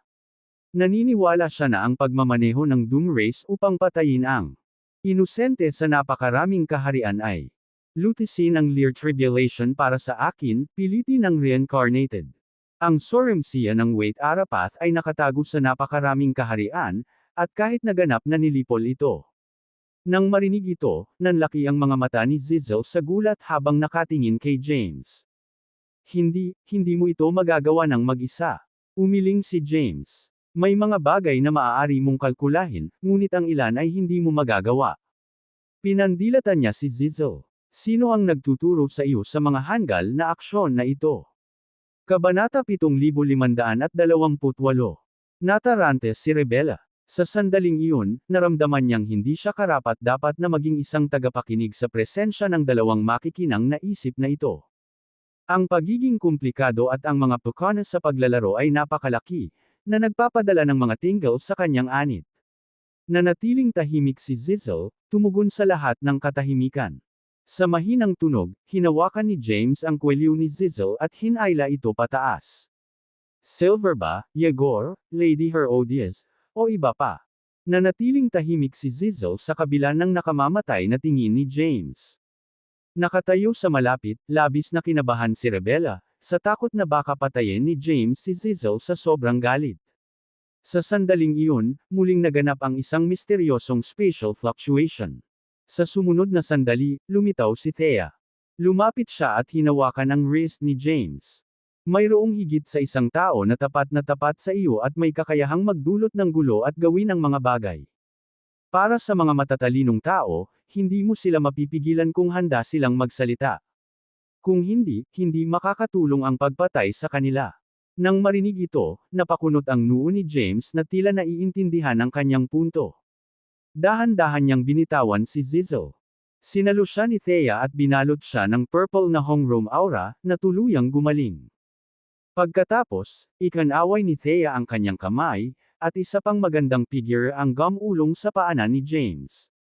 Naniniwala siya na ang pagmamaneho ng Doom Race upang patayin ang inosente sa napakaraming kaharian ay lutisin ang Lear Tribulation para sa akin, pilitin ng Reincarnated. Ang Sorumsia ng Wait Arapath ay nakatago sa napakaraming kaharian, at kahit naganap na nilipol ito. Nang marinig ito, nanlaki ang mga mata ni Zizzle sa gulat habang nakatingin kay James. Hindi mo ito magagawa ng mag-isa. Umiling si James. May mga bagay na maaari mong kalkulahin, ngunit ang ilan ay hindi mo magagawa. Pinandilatan niya si Zizzle. Sino ang nagtuturo sa iyo sa mga hanggal na aksyon na ito? Kabanata 7528. Natarante si Rebella. Sa sandaling iyon, naramdaman niyang hindi siya karapat-dapat na maging isang tagapakinig sa presensya ng dalawang makikinang na isip na ito. Ang pagiging komplikado at ang mga pukana sa paglalaro ay napakalaki, na nagpapadala ng mga tingle sa kanyang anit. Nanatiling tahimik si Zizzle, tumugon sa lahat ng katahimikan. Sa mahinang tunog, hinawakan ni James ang kwelyo ni Zizzle at hinayla ito pataas. Silver ba, Yegor, Lady Herodias, o iba pa? Nanatiling tahimik si Zizzle sa kabila ng nakamamatay na tingin ni James. Nakatayo sa malapit, labis na kinabahan si Rebella, sa takot na baka patayin ni James si Zizzle sa sobrang galit. Sa sandaling iyon, muling naganap ang isang misteryosong spatial fluctuation. Sa sumunod na sandali, lumitaw si Thea. Lumapit siya at hinawakan ang wrist ni James. Mayroong higit sa isang tao na tapat sa iyo at may kakayahang magdulot ng gulo at gawin ang mga bagay. Para sa mga matatalinong tao, hindi mo sila mapipigilan kung handa silang magsalita. Kung hindi makakatulong ang pagpatay sa kanila. Nang marinig ito, napakunot ang noo ni James na tila naiintindihan ang kanyang punto. Dahan-dahan niyang binitawan si Zizzle. Sinalo siya ni Thea at binalot siya ng purple na Hongroom aura, na tuluyang gumaling. Pagkatapos, ikanaway ni Thea ang kanyang kamay, at isa pang magandang figure ang gumulong sa paanan ni James.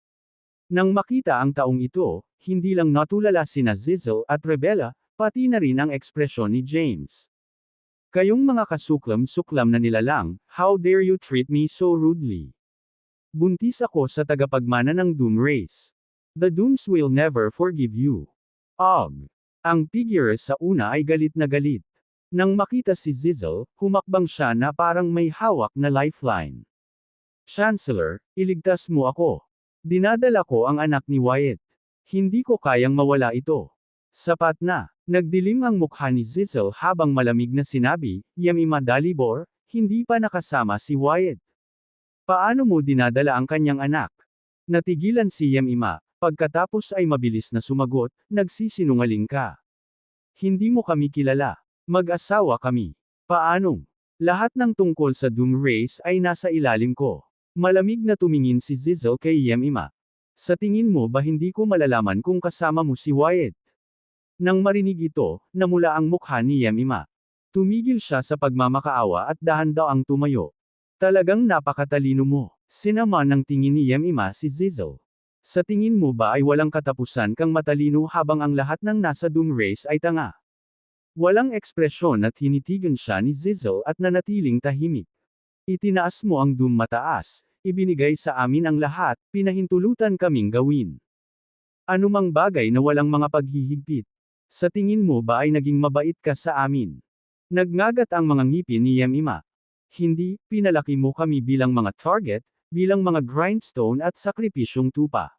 Nang makita ang taong ito, hindi lang natulala sina Zizzle at Rebella, pati na rin ang ekspresyon ni James. Kayong mga kasuklam-suklam na nilalang, how dare you treat me so rudely? Buntis ako sa tagapagmana ng Doom Race. The Dooms will never forgive you. Og. Ang figure sa una ay galit na galit. Nang makita si Zizzle, humakbang siya na parang may hawak na lifeline. Chancellor, iligtas mo ako. Dinadala ko ang anak ni Wyatt. Hindi ko kayang mawala ito. Sapat na. Nagdilim ang mukha ni Zizzle habang malamig na sinabi, Yemima Dalibor, hindi pa nakasama si Wyatt. Paano mo dinadala ang kanyang anak? Natigilan si Yemima, pagkatapos ay mabilis na sumagot, nagsisinungaling ka. Hindi mo kami kilala. Mag-asawa kami. Paanong? Lahat ng tungkol sa Doom Race ay nasa ilalim ko. Malamig na tumingin si Zizzle kay Yemima. Sa tingin mo ba hindi ko malalaman kung kasama mo si Wyatt? Nang marinig ito, namula ang mukha ni Yemima. Tumigil siya sa pagmamakaawa at dahan-daw ang tumayo. Talagang napakatalino mo. Sinama ng tingin ni Yemima si Zizzle. Sa tingin mo ba ay walang katapusan kang matalino habang ang lahat ng nasa Doom Race ay tanga? Walang ekspresyon at tinitigan siya ni Zizzle at nanatiling tahimik. Itinaas mo ang Doom mataas, ibinigay sa amin ang lahat, pinahintulutan kaming gawin. Anumang bagay na walang mga paghihigpit. Sa tingin mo ba ay naging mabait ka sa amin? Nagngagat ang mga ngipin ni Yemima. Hindi, pinalaki mo kami bilang mga target, bilang mga grindstone at sakripisyong tupa.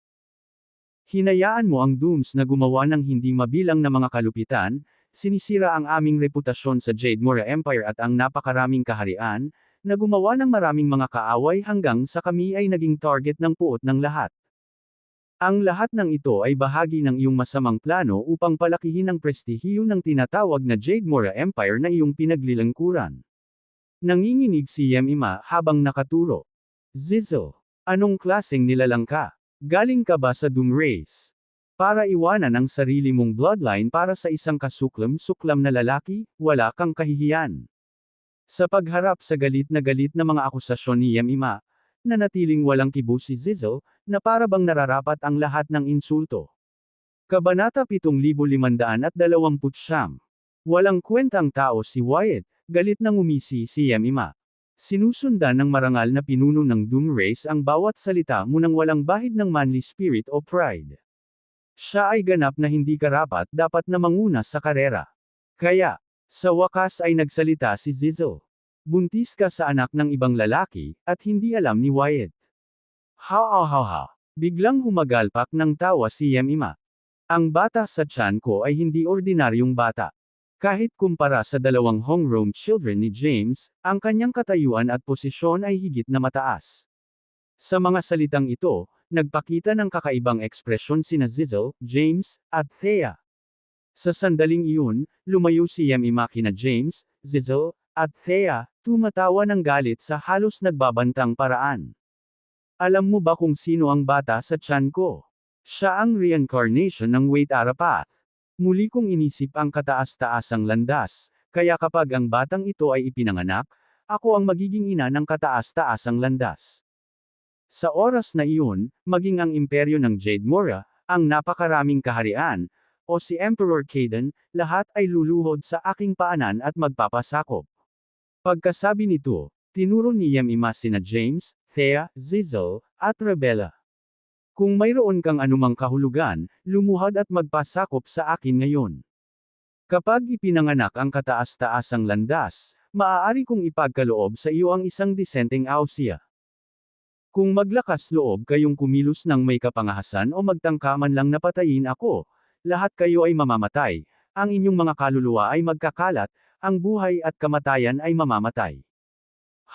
Hinayaan mo ang Dooms na gumawa ng hindi mabilang na mga kalupitan, sinisira ang aming reputasyon sa Jademora Empire at ang napakaraming kaharian, na gumawa ng maraming mga kaaway hanggang sa kami ay naging target ng puot ng lahat. Ang lahat ng ito ay bahagi ng iyong masamang plano upang palakihin ang prestihiyo ng tinatawag na Jademora Empire na iyong pinaglilingkuran. Nanginginig si Yemima habang nakaturo. Zizzle, anong klaseng nilalang ka? Galing ka ba sa Doom Race? Para iwanan ang sarili mong bloodline para sa isang kasuklam-suklam na lalaki, wala kang kahihiyan. Sa pagharap sa galit na mga akusasyon ni Yemima, nanatiling walang kibo si Zizzle, na para bang nararapat ang lahat ng insulto. Kabanata 7529. Walang kwentang tao si Wyatt, galit na ngumisi si Yemima. Sinusundan ng marangal na pinuno ng Doom Race ang bawat salita mo nang walang bahid ng manly spirit o pride. Siya ay ganap na hindi karapat dapat na manguna sa karera. Kaya, sa wakas ay nagsalita si Zizzle. Buntis ka sa anak ng ibang lalaki, at hindi alam ni Wyatt. Ha. Biglang humagalpak ng tawa si Yemima. Ang bata sa tiyan ko ay hindi ordinaryong bata. Kahit kumpara sa dalawang homegrown children ni James, ang kanyang katayuan at posisyon ay higit na mataas. Sa mga salitang ito, nagpakita ng kakaibang ekspresyon sina Zizzle, James, at Thea. Sa sandaling iyon, lumayo si Yemima kina James, Zizzle, at Thea, tumatawa ng galit sa halos nagbabantang paraan. Alam mo ba kung sino ang bata sa tiyan ko? Siya ang reincarnation ng Wait Arapath. Muli kong inisip ang kataas-taasang landas, kaya kapag ang batang ito ay ipinanganak, ako ang magiging ina ng kataas-taasang landas. Sa oras na iyon, maging ang imperyo ng Jade Mora, ang napakaraming kaharian, o si Emperor Caden, lahat ay luluhod sa aking paanan at magpapasakop. Pagkasabi nito, tinuro ni Yemima sina James, Thea, Zizzle, at Rebella. Kung mayroon kang anumang kahulugan, lumuhad at magpasakop sa akin ngayon. Kapag ipinanganak ang kataas-taasang landas, maaari kong ipagkaloob sa iyo ang isang disenteng ausya. Kung maglakas loob kayong kumilos ng may kapangahasan o magtangka man lang na patayin ako, lahat kayo ay mamamatay, ang inyong mga kaluluwa ay magkakalat, ang buhay at kamatayan ay mamamatay.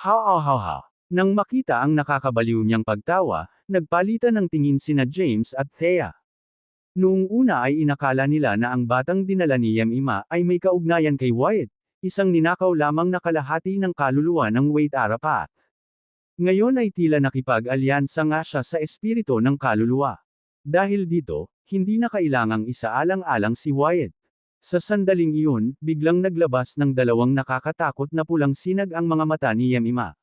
Ha. Nang makita ang nakakabaliw niyang pagtawa, nagpalitan ng tingin sina James at Thea. Noong una ay inakala nila na ang batang dinala ni Yemima ay may kaugnayan kay Wyatt, isang ninakaw lamang na kalahati ng kaluluwa ng Wait Arapath. Ngayon ay tila nakipag-alyansa nga siya sa espiritu ng kaluluwa. Dahil dito, hindi na kailangang isaalang-alang si Wyatt. Sa sandaling iyon, biglang naglabas ng dalawang nakakatakot na pulang sinag ang mga mata ni Yemima.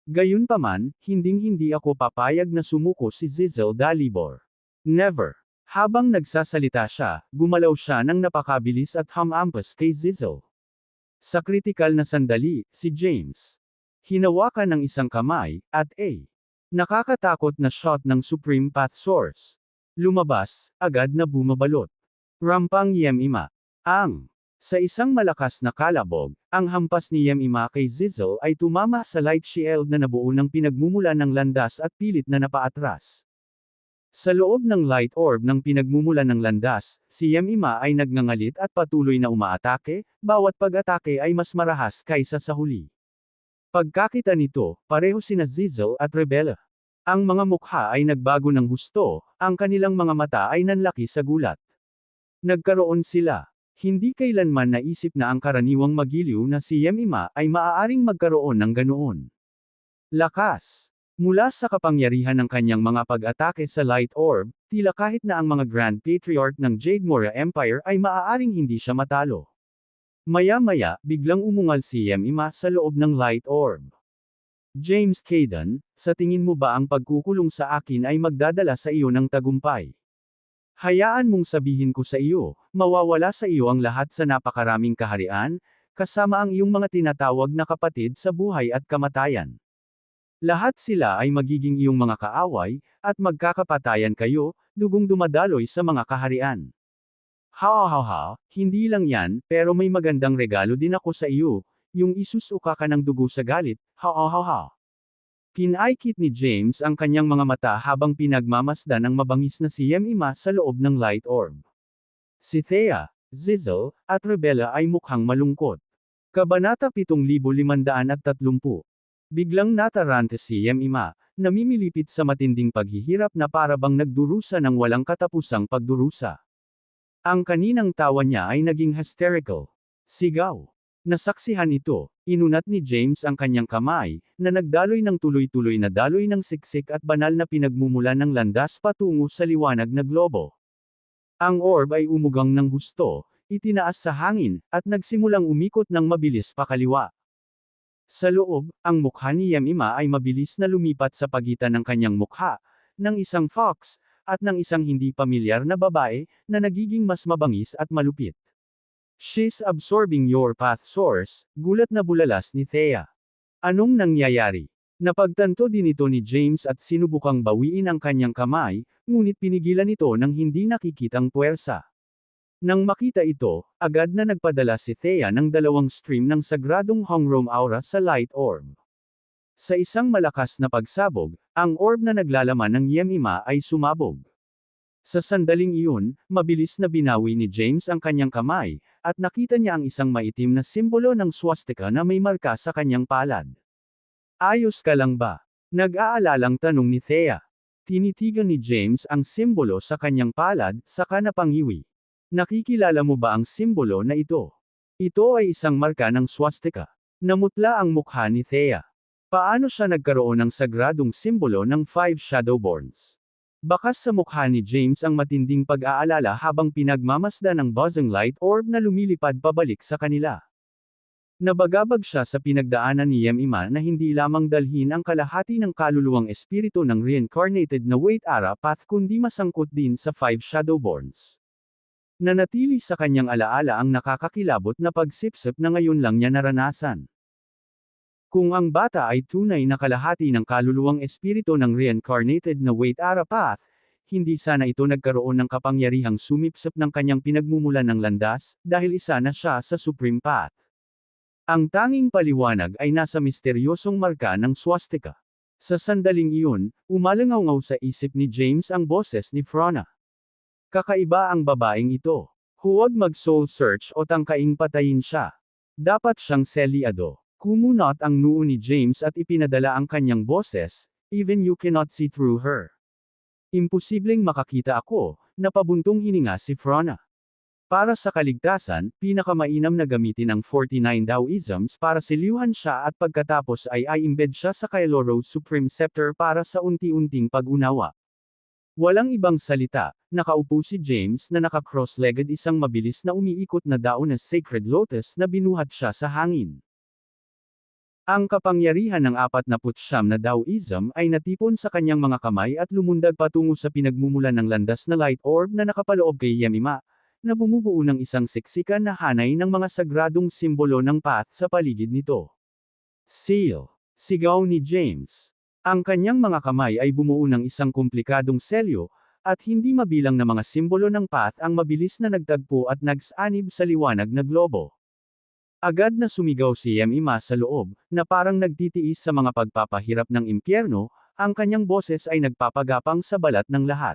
Gayunpaman, hinding-hindi ako papayag na sumuko si Zizzle Dalibor. Never. Habang nagsasalita siya, gumalaw siya ng napakabilis at humampas kay Zizzle. Sa kritikal na sandali, si James hinawakan ng isang kamay, at nakakatakot na shot ng Supreme Path Source. Lumabas, agad na bumabalot. Rampang Yemima. Sa isang malakas na kalabog, ang hampas ni Yemima kay Zizzle ay tumama sa light shield na nabuo ng pinagmumula ng landas at pilit na napaatras. Sa loob ng light orb ng pinagmumula ng landas, si Yemima ay nagngangalit at patuloy na umaatake, bawat pag-atake ay mas marahas kaysa sa huli. Pagkakita nito, pareho sina Zizzle at Rebella. Ang mga mukha ay nagbago ng husto, ang kanilang mga mata ay nanlaki sa gulat. Nagkaroon sila. Hindi kailanman naisip na ang karaniwang magiliw na si Yemima ay maaaring magkaroon ng ganoon. Lakas. Mula sa kapangyarihan ng kanyang mga pag-atake sa Light Orb, tila kahit na ang mga Grand Patriarch ng Jade Mora Empire ay maaaring hindi siya matalo. Maya-maya, biglang umungal si Yemima sa loob ng Light Orb. James Caden, sa tingin mo ba ang pagkukulong sa akin ay magdadala sa iyo ng tagumpay? Hayaan mong sabihin ko sa iyo, mawawala sa iyo ang lahat sa napakaraming kaharian, kasama ang iyong mga tinatawag na kapatid sa buhay at kamatayan. Lahat sila ay magiging iyong mga kaaway, at magkakapatayan kayo, dugong dumadaloy sa mga kaharian. Hindi lang yan, pero may magandang regalo din ako sa iyo, yung isusuka ka ng dugo sa galit, Pinaikit ni James ang kanyang mga mata habang pinagmamasdan ang mabangis na si Yemima sa loob ng light orb. Si Thea, Zizzle, at Rebella ay mukhang malungkot. Kabanata 7530. Biglang natarante si Yemima, namimilipit sa matinding paghihirap na parabang nagdurusa ng walang katapusang pagdurusa. Ang kaninang tawa niya ay naging hysterical. Sigaw. Nasaksihan ito, inunat ni James ang kanyang kamay, na nagdaloy ng tuloy-tuloy na daloy ng siksik at banal na pinagmumula ng landas patungo sa liwanag na globo. Ang orb ay umugang ng husto, itinaas sa hangin, at nagsimulang umikot ng mabilis pakaliwa. Sa loob, ang mukha ni Yemima ay mabilis na lumipat sa pagitan ng kanyang mukha, ng isang fox, at ng isang hindi pamilyar na babae, na nagiging mas mabangis at malupit. She's absorbing your path source, gulat na bulalas ni Thea. Anong nangyayari? Napagtanto din ito ni James at sinubukang bawiin ang kanyang kamay, ngunit pinigilan ito ng hindi nakikitang puwersa. Nang makita ito, agad na nagpadala si Thea ng 2 stream ng sagradong Hongrom aura sa light orb. Sa isang malakas na pagsabog, ang orb na naglalaman ng Yemima ay sumabog. Sa sandaling iyon, mabilis na binawi ni James ang kanyang kamay, at nakita niya ang isang maitim na simbolo ng swastika na may marka sa kanyang palad. Ayos ka lang ba? Nag-aalalang tanong ni Thea. Tinitigan ni James ang simbolo sa kanyang palad, saka napangiwi. Nakikilala mo ba ang simbolo na ito? Ito ay isang marka ng swastika. Namutla ang mukha ni Thea. Paano siya nagkaroon ng sagradong simbolo ng 5 Shadowborns? Bakas sa mukha ni James ang matinding pag-aalala habang pinagmamasdan ng buzzing light orb na lumilipad pabalik sa kanila. Nabagabag siya sa pinagdaanan ni Yemima na hindi lamang dalhin ang kalahati ng kaluluwang espiritu ng reincarnated na Wait Ara path kundi masangkot din sa 5 Shadowborns. Nanatili sa kanyang alaala ang nakakakilabot na pagsipsip na ngayon lang niya naranasan. Kung ang bata ay tunay na kalahati ng kaluluwang espiritu ng reincarnated na Wait Ara path, hindi sana ito nagkaroon ng kapangyarihang sumipsip ng kanyang pinagmumulan ng landas, dahil isa na siya sa Supreme Path. Ang tanging paliwanag ay nasa misteryosong marka ng swastika. Sa sandaling iyon, umalangaw sa isip ni James ang boses ni Frona. Kakaiba ang babaeng ito. Huwag mag-soul search o tangkaing patayin siya. Dapat siyang selyado. Kumunot ang noo ni James at ipinadala ang kanyang boses, even you cannot see through her. Imposibleng makakita ako, napabuntong hininga si Frona. Para sa kaligtasan, pinakamainam na gamitin ang 49 Taoisms para siliuhan siya at pagkatapos ay i-embed siya sa Kylo Rose Supreme Scepter para sa unti-unting pag-unawa. Walang ibang salita, nakaupo si James na naka-cross-legged isang mabilis na umiikot na daon na sacred lotus na binuhat siya sa hangin. Ang kapangyarihan ng 49 na Taoism ay natipon sa kanyang mga kamay at lumundag patungo sa pinagmumulan ng landas na light orb na nakapaloob kay Yemima, na bumubuo ng isang siksikan na hanay ng mga sagradong simbolo ng path sa paligid nito. Seal! Sigaw ni James. Ang kanyang mga kamay ay bumuo ng isang komplikadong selyo, at hindi mabilang na mga simbolo ng path ang mabilis na nagtagpo at nagsanib sa liwanag na globo. Agad na sumigaw si Yemima sa loob, na parang nagtitiis sa mga pagpapahirap ng impyerno, ang kanyang boses ay nagpapagapang sa balat ng lahat.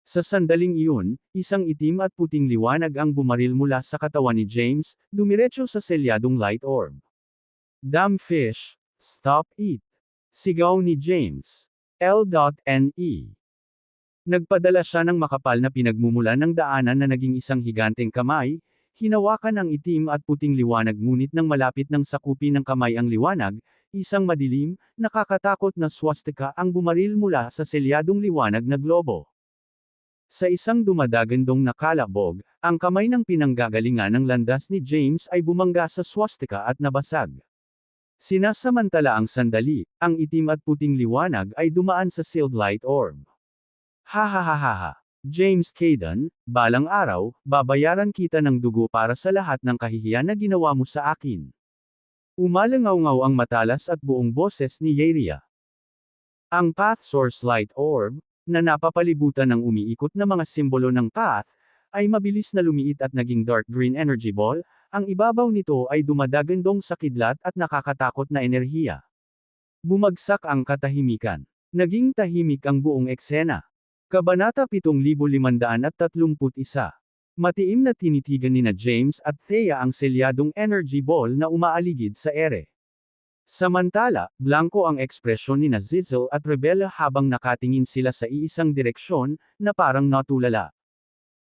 Sa sandaling iyon, isang itim at puting liwanag ang bumaril mula sa katawan ni James, dumiretso sa selyadong light orb. Damn fish, stop it! Sigaw ni James. L.N.E. Nagpadala siya ng makapal na pinagmumulan ng daanan na naging isang higanteng kamay, hinawakan ang itim at puting liwanag ngunit nang malapit ng sakupin ng kamay ang liwanag, isang madilim, nakakatakot na swastika ang bumaril mula sa selyadong liwanag na globo. Sa isang dumadagandong na kalabog, ang kamay ng pinanggagalingan ng landas ni James ay bumangga sa swastika at nabasag. Sinasamantala ang sandali, ang itim at puting liwanag ay dumaan sa sealed light orb. Hahaha. James Caden, balang araw, babayaran kita ng dugo para sa lahat ng kahihiyan na ginawa mo sa akin. Umalangaw ang matalas at buong boses ni Yeria. Ang Path Source Light Orb, na napapalibutan ng umiikot na mga simbolo ng path, ay mabilis na lumiit at naging dark green energy ball, ang ibabaw nito ay dumadagandong sa kidlat at nakakatakot na enerhiya. Bumagsak ang katahimikan. Naging tahimik ang buong eksena. Kabanata 7531. Matiim na tinitigan nina James at Thea ang selyadong energy ball na umaaligid sa ere. Samantala, blanko ang ekspresyon nina Zizzle at Rebella habang nakatingin sila sa iisang direksyon, na parang natulala.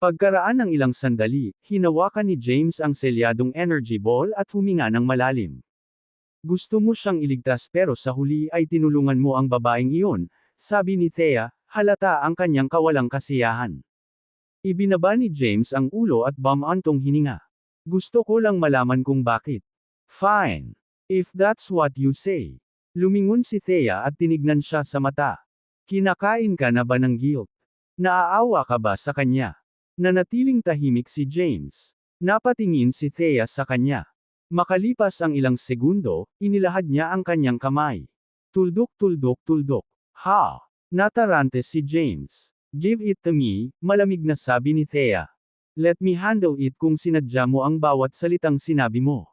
Pagkaraan ng ilang sandali, hinawakan ni James ang selyadong energy ball at huminga ng malalim. Gusto mo siyang iligtas pero sa huli ay tinulungan mo ang babaeng iyon, sabi ni Thea, halata ang kanyang kawalang kasiyahan. Ibinaba ni James ang ulo at bumantong hininga. Gusto ko lang malaman kung bakit. Fine. If that's what you say. Lumingon si Thea at tinignan siya sa mata. Kinakain ka na ba ng guilt? Naaawa ka ba sa kanya? Nanatiling tahimik si James. Napatingin si Thea sa kanya. Makalipas ang ilang segundo, inilahad niya ang kanyang kamay. Tuldok. Ha! Natarante si James. Give it to me, malamig na sabi ni Thea. Let me handle it kung sinadya mo ang bawat salitang sinabi mo.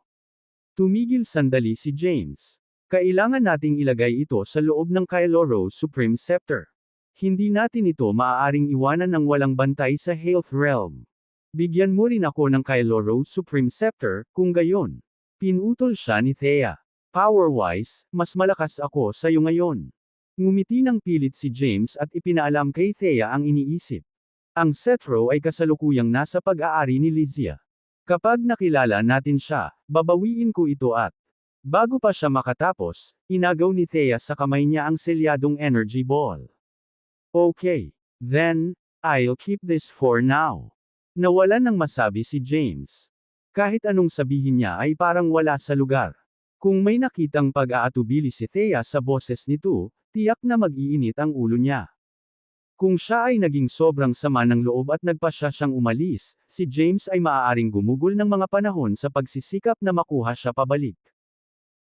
Tumigil sandali si James. Kailangan nating ilagay ito sa loob ng Kailoro Supreme Scepter. Hindi natin ito maaaring iwanan ng walang bantay sa Health Realm. Bigyan mo rin ako ng Kailoro Supreme Scepter, kung gayon. Pinutol siya ni Thea. Power-wise, mas malakas ako sa iyo ngayon. Ngumiti ng pilit si James at ipinaalam kay Thea ang iniisip. Ang Cetro ay kasalukuyang nasa pag-aari ni Lysia. Kapag nakilala natin siya, babawiin ko ito at bago pa siya makatapos, inagaw ni Thea sa kamay niya ang selyadong energy ball. Okay. Then, I'll keep this for now. Nawalan ng masabi si James. Kahit anong sabihin niya ay parang wala sa lugar. Kung may nakitang pag-aatubili si Thea sa boses nito, tiyak na mag-iinit ang ulo niya. Kung siya ay naging sobrang sama ng loob at nagpasya siyang umalis, si James ay maaaring gumugol ng mga panahon sa pagsisikap na makuha siya pabalik.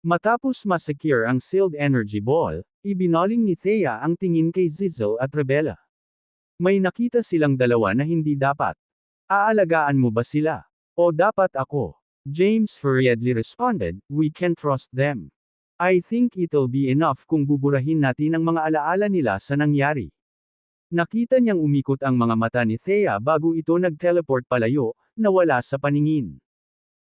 Matapos masecure ang sealed energy ball, ibinaling ni Thea ang tingin kay Zizzle at Rebella. May nakita silang dalawa na hindi dapat. Aalagaan mo ba sila? O dapat ako? James hurriedly responded, we can't trust them. I think it'll be enough kung buburahin natin ang mga alaala nila sa nangyari. Nakita niyang umikot ang mga mata ni Thea bago ito nag-teleport palayo, nawala sa paningin.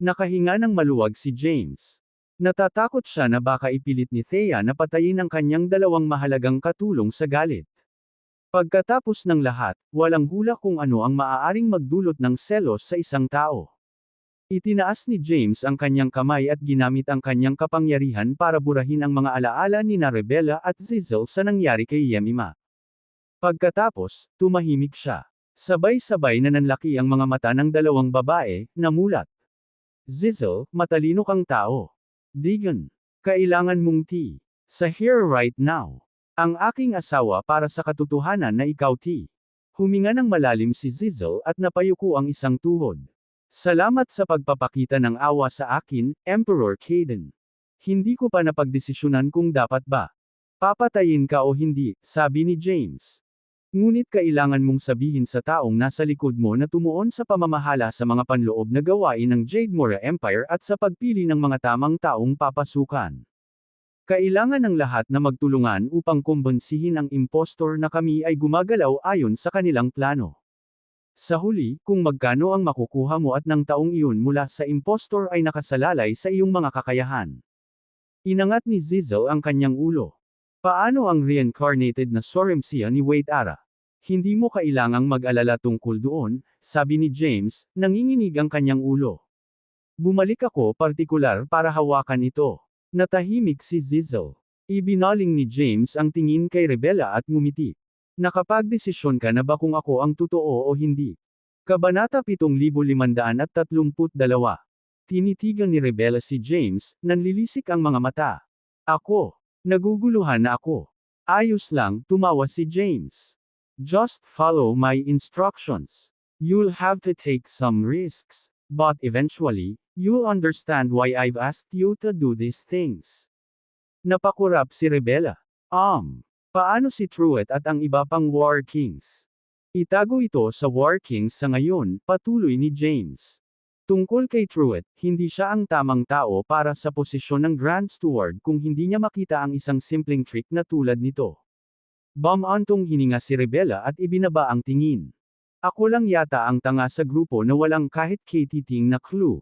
Nakahinga ng maluwag si James. Natatakot siya na baka ipilit ni Thea na patayin ang kanyang dalawang mahalagang katulong sa galit. Pagkatapos ng lahat, walang hula kung ano ang maaaring magdulot ng selos sa isang tao. Itinaas ni James ang kanyang kamay at ginamit ang kanyang kapangyarihan para burahin ang mga alaala ni Rebella at Zizzle sa nangyari kay Yemima. Pagkatapos, tumahimik siya. Sabay-sabay na nanlaki ang mga mata ng dalawang babae, namulat. Zizzle, matalino kang tao. Digan. Kailangan mong tea. Sa here right now. Ang aking asawa para sa katotohanan na ikaw tea. Huminga ng malalim si Zizzle at napayuko ang isang tuhod. Salamat sa pagpapakita ng awa sa akin, Emperor Caden. Hindi ko pa napagdesisyonan kung dapat ba papatayin ka o hindi, sabi ni James. Ngunit kailangan mong sabihin sa taong nasa likod mo na tumuon sa pamamahala sa mga panloob na gawain ng Jademora Empire at sa pagpili ng mga tamang taong papasukan. Kailangan ng lahat na magtulungan upang kumbensihin ang impostor na kami ay gumagalaw ayon sa kanilang plano. Sa huli, kung magkano ang makukuha mo at ng taong iyon mula sa impostor ay nakasalalay sa iyong mga kakayahan. Inangat ni Zizzle ang kanyang ulo. Paano ang reincarnated na Soremsia ni Wait Ara? Hindi mo kailangang mag-alala tungkol doon, sabi ni James, nanginginig ang kanyang ulo. Bumalik ako partikular para hawakan ito. Natahimik si Zizzle. Ibinaling ni James ang tingin kay Rebella at ngumiti. Nakapagdesisyon ka na ba kung ako ang totoo o hindi? Kabanata 7532. Tinitigan ni Rebella si James, nanlilisik ang mga mata. Ako. Naguguluhan na ako. Ayos lang, tumawa si James. Just follow my instructions. You'll have to take some risks, but eventually, you'll understand why I've asked you to do these things. Napakurap si Rebella. Paano si Truett at ang iba pang War Kings? Itago ito sa War Kings sa ngayon, patuloy ni James. Tungkol kay Truett, hindi siya ang tamang tao para sa posisyon ng Grand Steward kung hindi niya makita ang isang simpleng trick na tulad nito. Bumantong hininga si Rebella at ibinaba ang tingin. Ako lang yata ang tanga sa grupo na walang kahit katiting na clue.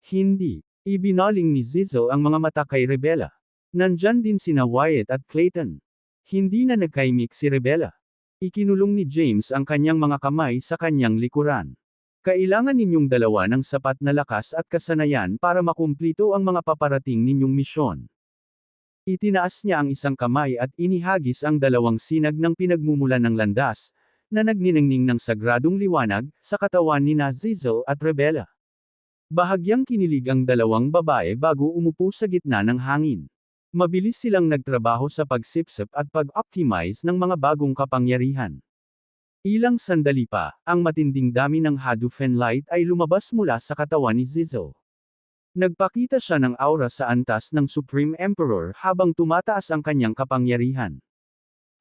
Hindi. Ibinaling ni Zizzle ang mga mata kay Rebella. Nandyan din sina Wyatt at Clayton. Hindi na nagkaimik si Rebella. Ikinulong ni James ang kanyang mga kamay sa kanyang likuran. Kailangan ninyong dalawa ng sapat na lakas at kasanayan para makumplito ang mga paparating ninyong misyon. Itinaas niya ang isang kamay at inihagis ang dalawang sinag ng pinagmumulan ng landas, na nagniningning ng sagradong liwanag, sa katawan ni Zizzle at Rebella. Bahagyang kinilig ang dalawang babae bago umupo sa gitna ng hangin. Mabilis silang nagtrabaho sa pagsipsip at pag-optimize ng mga bagong kapangyarihan. Ilang sandali pa, ang matinding dami ng Hadoufen Light ay lumabas mula sa katawan ni Zizzle. Nagpakita siya ng aura sa antas ng Supreme Emperor habang tumataas ang kanyang kapangyarihan.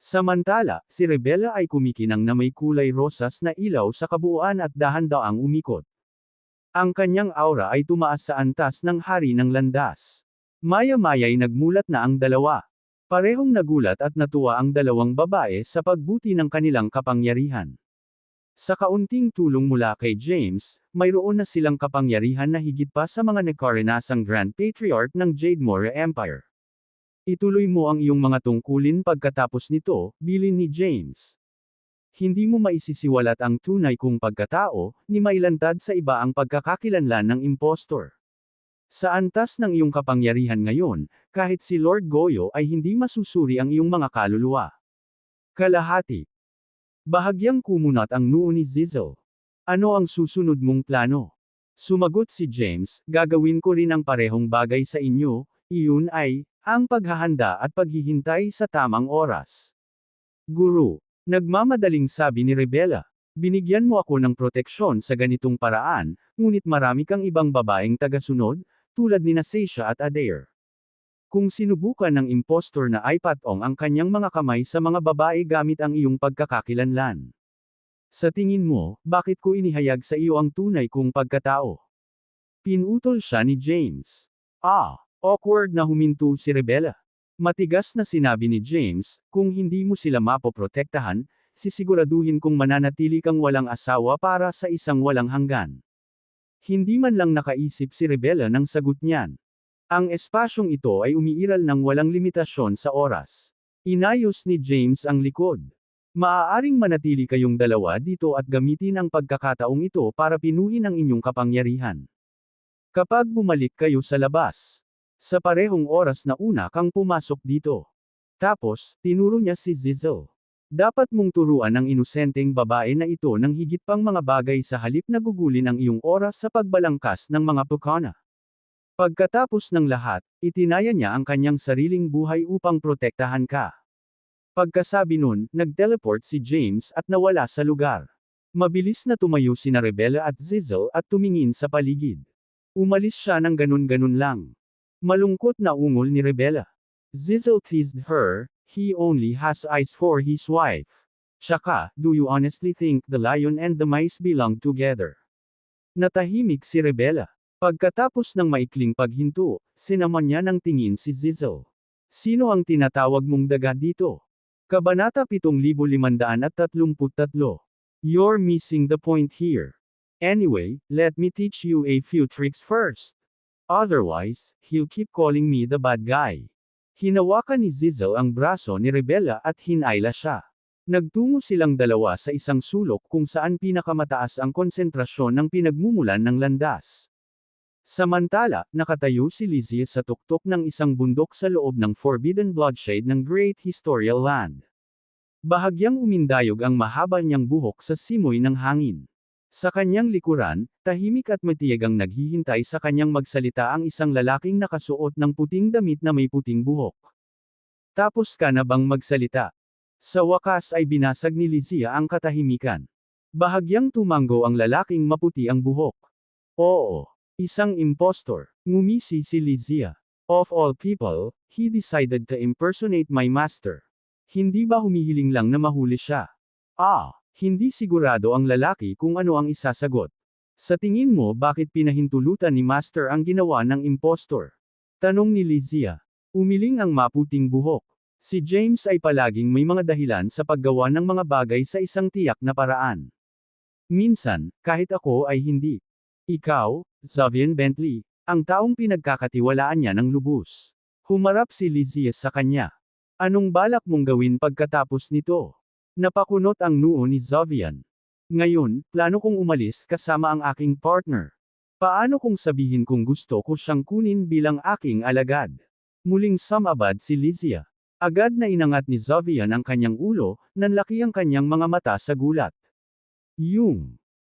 Samantala, si Rebella ay kumikinang na may kulay rosas na ilaw sa kabuuan at dahan-daang umikot. Ang kanyang aura ay tumaas sa antas ng hari ng landas. Maya-maya'y nagmulat na ang dalawa. Parehong nagulat at natuwa ang dalawang babae sa pagbuti ng kanilang kapangyarihan. Sa kaunting tulong mula kay James, mayroon na silang kapangyarihan na higit pa sa mga nakarinasang Grand Patriarch ng Jademora Empire. Ituloy mo ang iyong mga tungkulin pagkatapos nito, bilin ni James. Hindi mo maisisiwalat ang tunay kong pagkatao, ni mailantad sa iba ang pagkakakilanlan ng impostor. Sa antas ng iyong kapangyarihan ngayon, kahit si Lord Goyo ay hindi masusuri ang iyong mga kaluluwa. Kalahati. Bahagyang kumunat ang noo ni Zizzle. Ano ang susunod mong plano? Sumagot si James, gagawin ko rin ang parehong bagay sa inyo, iyon ay, ang paghahanda at paghihintay sa tamang oras. Guru. Nagmamadaling sabi ni Rebella. Binigyan mo ako ng proteksyon sa ganitong paraan, ngunit marami kang ibang babaeng tagasunod, tulad ni Seisha at Adair. Kung sinubukan ng impostor na ipatong ang kanyang mga kamay sa mga babae gamit ang iyong pagkakakilanlan. Sa tingin mo, bakit ko inihayag sa iyo ang tunay kong pagkatao? Pinutol siya ni James. Awkward na huminto si Rebella. Matigas na sinabi ni James, kung hindi mo sila mapoprotektahan, sisiguraduhin kong mananatili kang walang asawa para sa isang walang hanggan. Hindi man lang nakaisip si Rebella ng sagot niyan. Ang espasyong ito ay umiiral ng walang limitasyon sa oras. Inayos ni James ang likod. Maaaring manatili kayong dalawa dito at gamitin ang pagkakataong ito para pinuhin ang inyong kapangyarihan. Kapag bumalik kayo sa labas, sa parehong oras na una kang pumasok dito. Tapos, tinuro niya si Zizzle. Dapat mong turuan ang inosenteng babae na ito ng higit pang mga bagay sa halip na gugulin ang iyong oras sa pagbalangkas ng mga pukana. Pagkatapos ng lahat, itinaya niya ang kanyang sariling buhay upang protektahan ka. Pagkasabi nun, nag-teleport si James at nawala sa lugar. Mabilis na tumayo sina Rebella at Zizzle at tumingin sa paligid. Umalis siya ng ganun-ganun lang. Malungkot na ungol ni Rebella. Zizzle teased her, he only has eyes for his wife. Tsaka, do you honestly think the lion and the mice belong together? Natahimik si Rebella. Pagkatapos ng maikling paghinto, sinaman niya ng tingin si Zizzle. Sino ang tinatawag mong daga dito? Kabanata 7533. You're missing the point here. Anyway, let me teach you a few tricks first. Otherwise, he'll keep calling me the bad guy. Hinawakan ni Zizzle ang braso ni Rebella at hinayla siya. Nagtungo silang dalawa sa isang sulok kung saan pinakamataas ang konsentrasyon ng pinagmumulan ng landas. Samantala, nakatayo si Lizzie sa tuktok ng isang bundok sa loob ng Forbidden Bloodshed ng Great Historial Land. Bahagyang umindayog ang mahaba niyang buhok sa simoy ng hangin. Sa kanyang likuran, tahimik at matiyagang naghihintay sa kanyang magsalita ang isang lalaking nakasuot ng puting damit na may puting buhok. Tapos ka na bang magsalita? Sa wakas ay binasag ni Lizzie ang katahimikan. Bahagyang tumango ang lalaking maputi ang buhok. Oo, isang impostor. Ngumisi si Lizzie. Of all people, he decided to impersonate my master. Hindi ba humihiling lang na mahuli siya? Hindi sigurado ang lalaki kung ano ang isasagot. Sa tingin mo bakit pinahintulutan ni Master ang ginawa ng impostor? Tanong ni Lizzie. Umiling ang maputing buhok. Si James ay palaging may mga dahilan sa paggawa ng mga bagay sa isang tiyak na paraan. Minsan, kahit ako ay hindi. Ikaw, Xavier Bentley, ang taong pinagkakatiwalaan niya ng lubos. Humarap si Lizzie sa kanya. Anong balak mong gawin pagkatapos nito? Napakunot ang noo ni Xavier. Ngayon, plano kong umalis kasama ang aking partner. Paano kung sabihin kong gusto ko siyang kunin bilang aking alagad? Muling sumabad si Lizzie. Agad na inangat ni Xavier ang kanyang ulo, nanlaki ang kanyang mga mata sa gulat.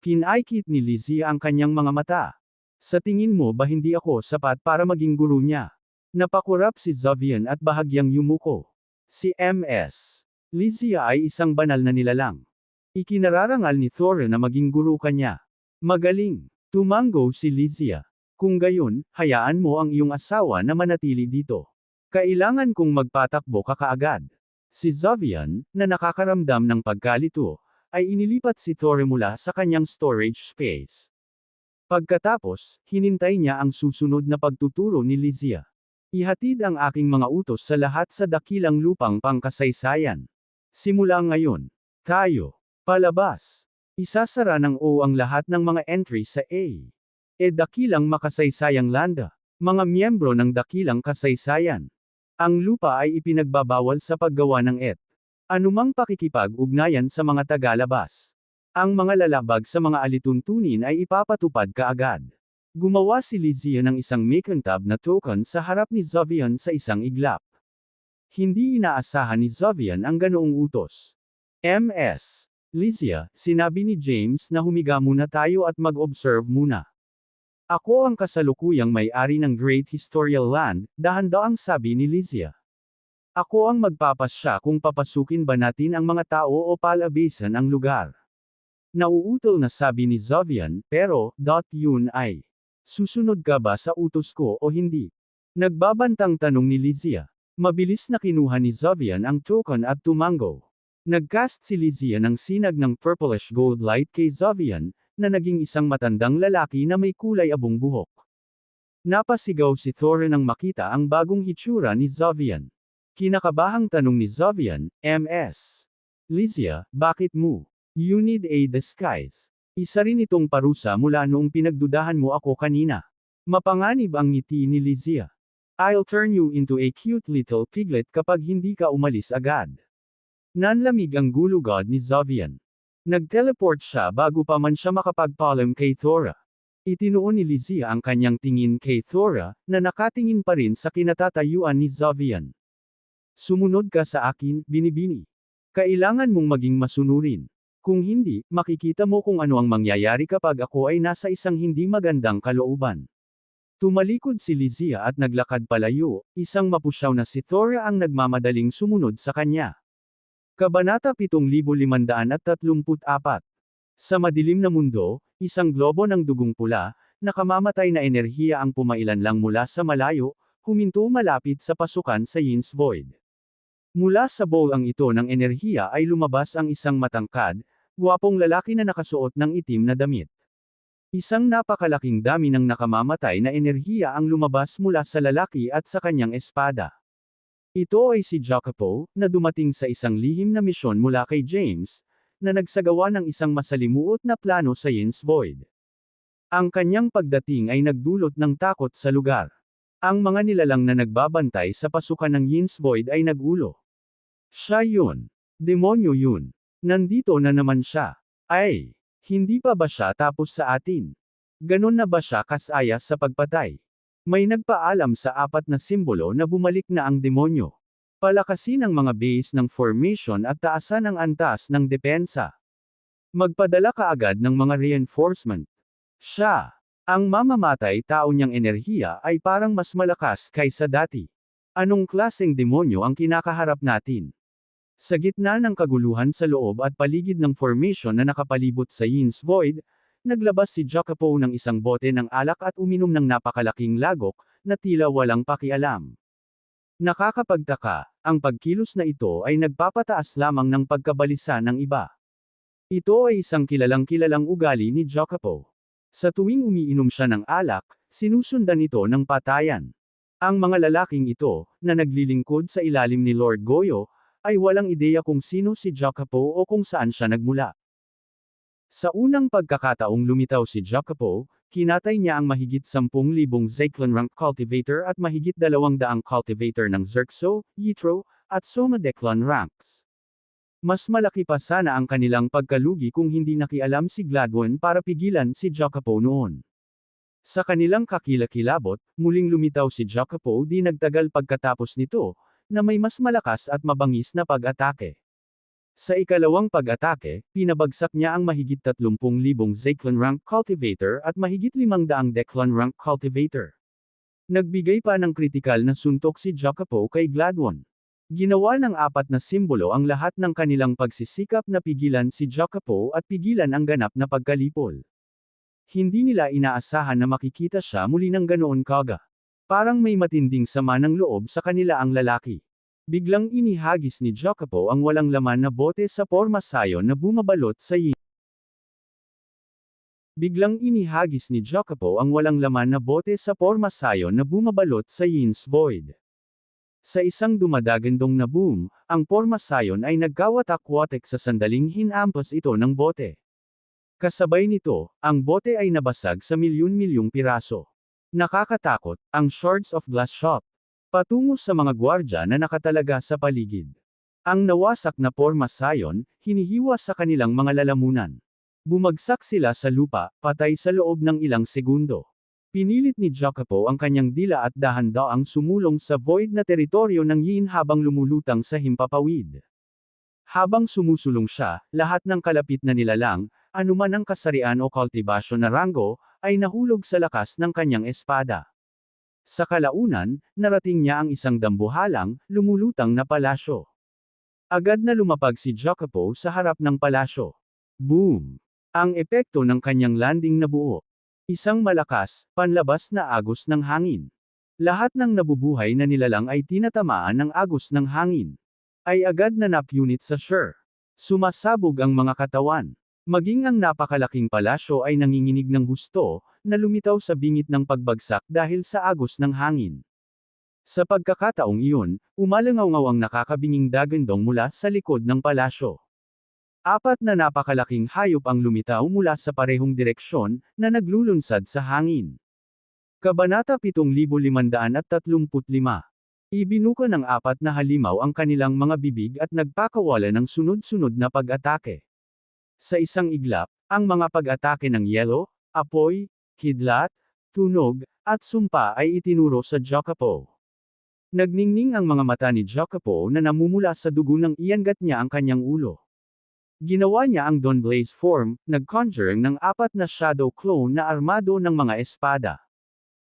Pinaikit ni Lizzie ang kanyang mga mata. Sa tingin mo ba hindi ako sapat para maging guru niya? Napakurap si Xavier at bahagyang yumuko. Si Ms. Lizzie ay isang banal na nilalang. Ikinararangal ni Thor na maging guru kanya. Magaling. Tumango si Lizzie. Kung gayon, hayaan mo ang iyong asawa na manatili dito. Kailangan kong magpatakbo ka kaagad. Si Xavier, na nakakaramdam ng pagkalito, ay inilipat si Thor mula sa kanyang storage space. Pagkatapos, hinintay niya ang susunod na pagtuturo ni Lizzie. Ihatid ang aking mga utos sa lahat sa dakilang lupang pangkasaysayan. Simula ngayon, tayo, palabas. Isasara ng O ang lahat ng mga entry sa A. Dakilang makasaysayang landa. Mga miyembro ng dakilang kasaysayan. Ang lupa ay ipinagbabawal sa paggawa ng anumang pakikipag-ugnayan sa mga tagalabas. Ang mga lalabag sa mga alituntunin ay ipapatupad kaagad. Gumawa si Lizia ng isang makintab na token sa harap ni Zovian sa isang iglap. Hindi inaasahan ni Zovian ang ganoong utos. Ms. Lizia, sinabi ni James na humiga muna tayo at mag-observe muna. Ako ang kasalukuyang may-ari ng Great Historical Land, dahan-daang sabi ni Lizia. Ako ang magpapasya kung papasukin ba natin ang mga tao o palabisan ang lugar. Nauutol na sabi ni Zovian, pero, yun ay. Susunod ka ba sa utos ko o hindi? Nagbabantang tanong ni Lizia. Mabilis na kinuha ni Zovian ang token at tumango. Nagcast si Lizia ng sinag ng purplish gold light kay Zovian, na naging isang matandang lalaki na may kulay abong buhok. Napasigaw si Thora nang makita ang bagong hitsura ni Zovian. Kinakabahang tanong ni Zovian, Ms. Lizia, bakit mo? You need a disguise. Isa rin itong parusa mula noong pinagdudahan mo ako kanina. Mapanganib ang ngiti ni Lizia. I'll turn you into a cute little piglet kapag hindi ka umalis agad. Nanlamig ang gulugod ni Zovian. Nag-teleport siya bago pa man siya makapagpaalam kay Thora. Itinuon ni Lizia ang kanyang tingin kay Thora, na nakatingin pa rin sa kinatatayuan ni Zovian. Sumunod ka sa akin, binibini. Kailangan mong maging masunurin. Kung hindi, makikita mo kung ano ang mangyayari kapag ako ay nasa isang hindi magandang kalooban. Tumalikod si Lizia at naglakad palayo, isang mapusyaw na si Thora ang nagmamadaling sumunod sa kanya. Kabanata 7534. Sa madilim na mundo, isang globo ng dugong pula, nakamamatay na enerhiya ang pumailan lang mula sa malayo, huminto malapit sa pasukan sa Yin's Void. Mula sa bowlang ito ng enerhiya ay lumabas ang isang matangkad, gwapong lalaki na nakasuot ng itim na damit. Isang napakalaking dami ng nakamamatay na enerhiya ang lumabas mula sa lalaki at sa kanyang espada. Ito ay si Jacopo, na dumating sa isang lihim na misyon mula kay James, na nagsagawa ng isang masalimuot na plano sa Yin's Void. Ang kanyang pagdating ay nagdulot ng takot sa lugar. Ang mga nilalang na nagbabantay sa pasukan ng Yin's Void ay nagulo. Siya yun. Demonyo yun. Nandito na naman siya. Ay, hindi pa ba siya tapos sa atin? Ganon na ba siya kasaya sa pagpatay? May nagpaalam sa apat na simbolo na bumalik na ang demonyo. Palakasin ang mga base ng formation at taasan ang antas ng depensa. Magpadala kaagad ng mga reinforcement. Siya, ang mamamatay tao niyang enerhiya ay parang mas malakas kaysa dati. Anong klaseng demonyo ang kinakaharap natin? Sa gitna ng kaguluhan sa loob at paligid ng formation na nakapalibot sa Yin's Void, naglabas si Jacopo ng isang bote ng alak at uminom ng napakalaking lagok, na tila walang pakialam. Nakakapagtaka, ang pagkilos na ito ay nagpapataas lamang ng pagkabalisa ng iba. Ito ay isang kilalang-kilalang ugali ni Jacopo. Sa tuwing umiinom siya ng alak, sinusundan ito ng patayan. Ang mga lalaking ito, na naglilingkod sa ilalim ni Lord Goyo, ay walang ideya kung sino si Jacopo o kung saan siya nagmula. Sa unang pagkakataong lumitaw si Jacopo, kinatay niya ang mahigit 10,000 Zeklan rank cultivator at mahigit 200 cultivator ng Xerxo, Yitro, at Soma Declan ranks. Mas malaki pa sana ang kanilang pagkalugi kung hindi nakialam si Gladwin para pigilan si Jacopo noon. Sa kanilang kakilakilabot, muling lumitaw si Jacopo di nagtagal pagkatapos nito, na may mas malakas at mabangis na pag-atake. Sa ikalawang pag-atake, pinabagsak niya ang mahigit 30,000 Zeklan rank cultivator at mahigit 500 Declan rank cultivator. Nagbigay pa ng kritikal na suntok si Jacopo kay Gladwin. Ginawa ng apat na simbolo ang lahat ng kanilang pagsisikap na pigilan si Jacopo at pigilan ang ganap na pagkalipol. Hindi nila inaasahan na makikita siya muli ng ganoon kaga. Parang may matinding sama ng loob sa kanila ang lalaki. Biglang inihagis ni Jacopo ang walang laman na bote sa pormasayon na bumabalot sa Biglang inihagis ni Jacopo ang walang laman na bote sa pormasayon na bumabalot sa Yin's Void. Sa isang dumadagandong na boom, ang pormasayon ay nagkawatak-watek sa sandaling hinampas ito ng bote. Kasabay nito, ang bote ay nabasag sa milyon-milyong piraso. Nakakatakot, ang shards of glass shot. Patungo sa mga gwardya na nakatalaga sa paligid. Ang nawasak na pormasayon, hinihiwa sa kanilang mga lalamunan. Bumagsak sila sa lupa, patay sa loob ng ilang segundo. Pinilit ni Jacopo ang kanyang dila at dahan-daang sumulong sa void na teritoryo ng Yin habang lumulutang sa himpapawid. Habang sumusulong siya, lahat ng kalapit na nilalang, anuman ang kasarian o kultibasyon na ranggo, ay nahulog sa lakas ng kanyang espada. Sa kalaunan, narating niya ang isang dambuhalang, lumulutang na palasyo. Agad na lumapag si Jacopo sa harap ng palasyo. Boom! Ang epekto ng kanyang landing nabuo. Isang malakas, panlabas na agos ng hangin. Lahat ng nabubuhay na nilalang ay tinatamaan ng agos ng hangin. Ay agad na napunit sa Sher. Sumasabog ang mga katawan. Maging ang napakalaking palasyo ay nanginginig ng husto, na lumitaw sa bingit ng pagbagsak dahil sa agos ng hangin. Sa pagkakataong iyon, umalangaw-ngaw ang nakakabinging dagandong mula sa likod ng palasyo. 4 na napakalaking hayop ang lumitaw mula sa parehong direksyon, na naglulunsad sa hangin. Kabanata 7535. Ibinuka ng 4 na halimaw ang kanilang mga bibig at nagpakawala ng sunod-sunod na pag-atake. Sa isang iglap, ang mga pag-atake ng yelo, apoy, kidlat, tunog, at sumpa ay itinuro sa Jacopo. Nagningning ang mga mata ni Jacopo na namumula sa dugo nang iangat niya ang kanyang ulo. Ginawa niya ang Dawn Blaze form, nag-conjuring ng 4 na shadow clone na armado ng mga espada.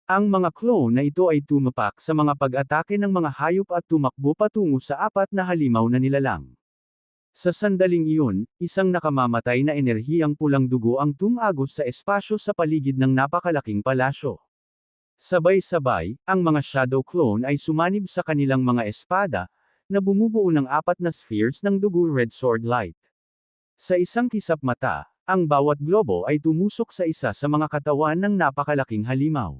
Ang mga clone na ito ay tumapak sa mga pag-atake ng mga hayop at tumakbo patungo sa 4 na halimaw na nilalang. Sa sandaling iyon, isang nakamamatay na enerhiyang pulang dugo ang tumagos sa espasyo sa paligid ng napakalaking palasyo. Sabay-sabay, ang mga shadow clone ay sumanib sa kanilang mga espada, na bumubuo ng 4 na spheres ng dugo red sword light. Sa isang kisap mata, ang bawat globo ay tumusok sa isa sa mga katawan ng napakalaking halimaw.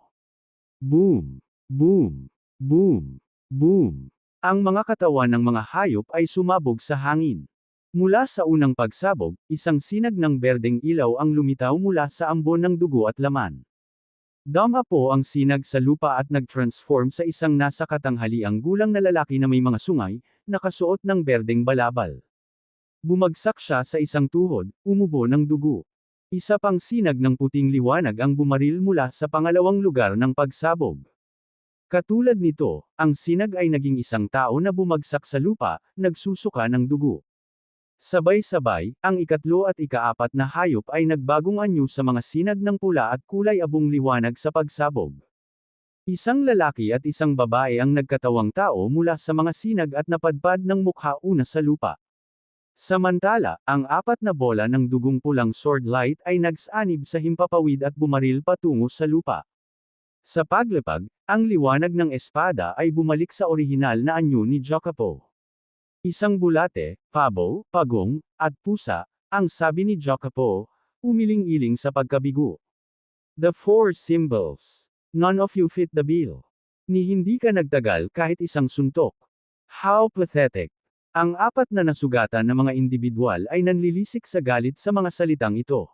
Boom! Boom! Boom! Boom! Ang mga katawan ng mga hayop ay sumabog sa hangin. Mula sa unang pagsabog, isang sinag ng berdeng ilaw ang lumitaw mula sa ambon ng dugo at laman. Dama po ang sinag sa lupa at nag-transform sa isang nasa katanghaliang gulang na lalaki na may mga sungay, nakasuot ng berdeng balabal. Bumagsak siya sa isang tuhod, umubo ng dugo. Isa pang sinag ng puting liwanag ang bumaril mula sa pangalawang lugar ng pagsabog. Katulad nito, ang sinag ay naging isang tao na bumagsak sa lupa, nagsusuka ng dugo. Sabay-sabay, ang ikatlo at ika-4 na hayop ay nagbagong anyo sa mga sinag ng pula at kulay abong liwanag sa pagsabog. Isang lalaki at isang babae ang nagkatawang tao mula sa mga sinag at napadpad ng mukha una sa lupa. Samantala, ang 4 na bola ng dugong pulang sword light ay nagsanib sa himpapawid at bumaril patungo sa lupa. Sa paglapag, ang liwanag ng espada ay bumalik sa orihinal na anyo ni Jacopo. Isang bulate, pabo, pagong, at pusa, ang sabi ni Jacopo, umiling-iling sa pagkabigo. The 4 symbols. None of you fit the bill. Ni hindi ka nagtagal kahit isang suntok. How pathetic. Ang 4 na nasugatan na mga individual ay nanlilisik sa galit sa mga salitang ito.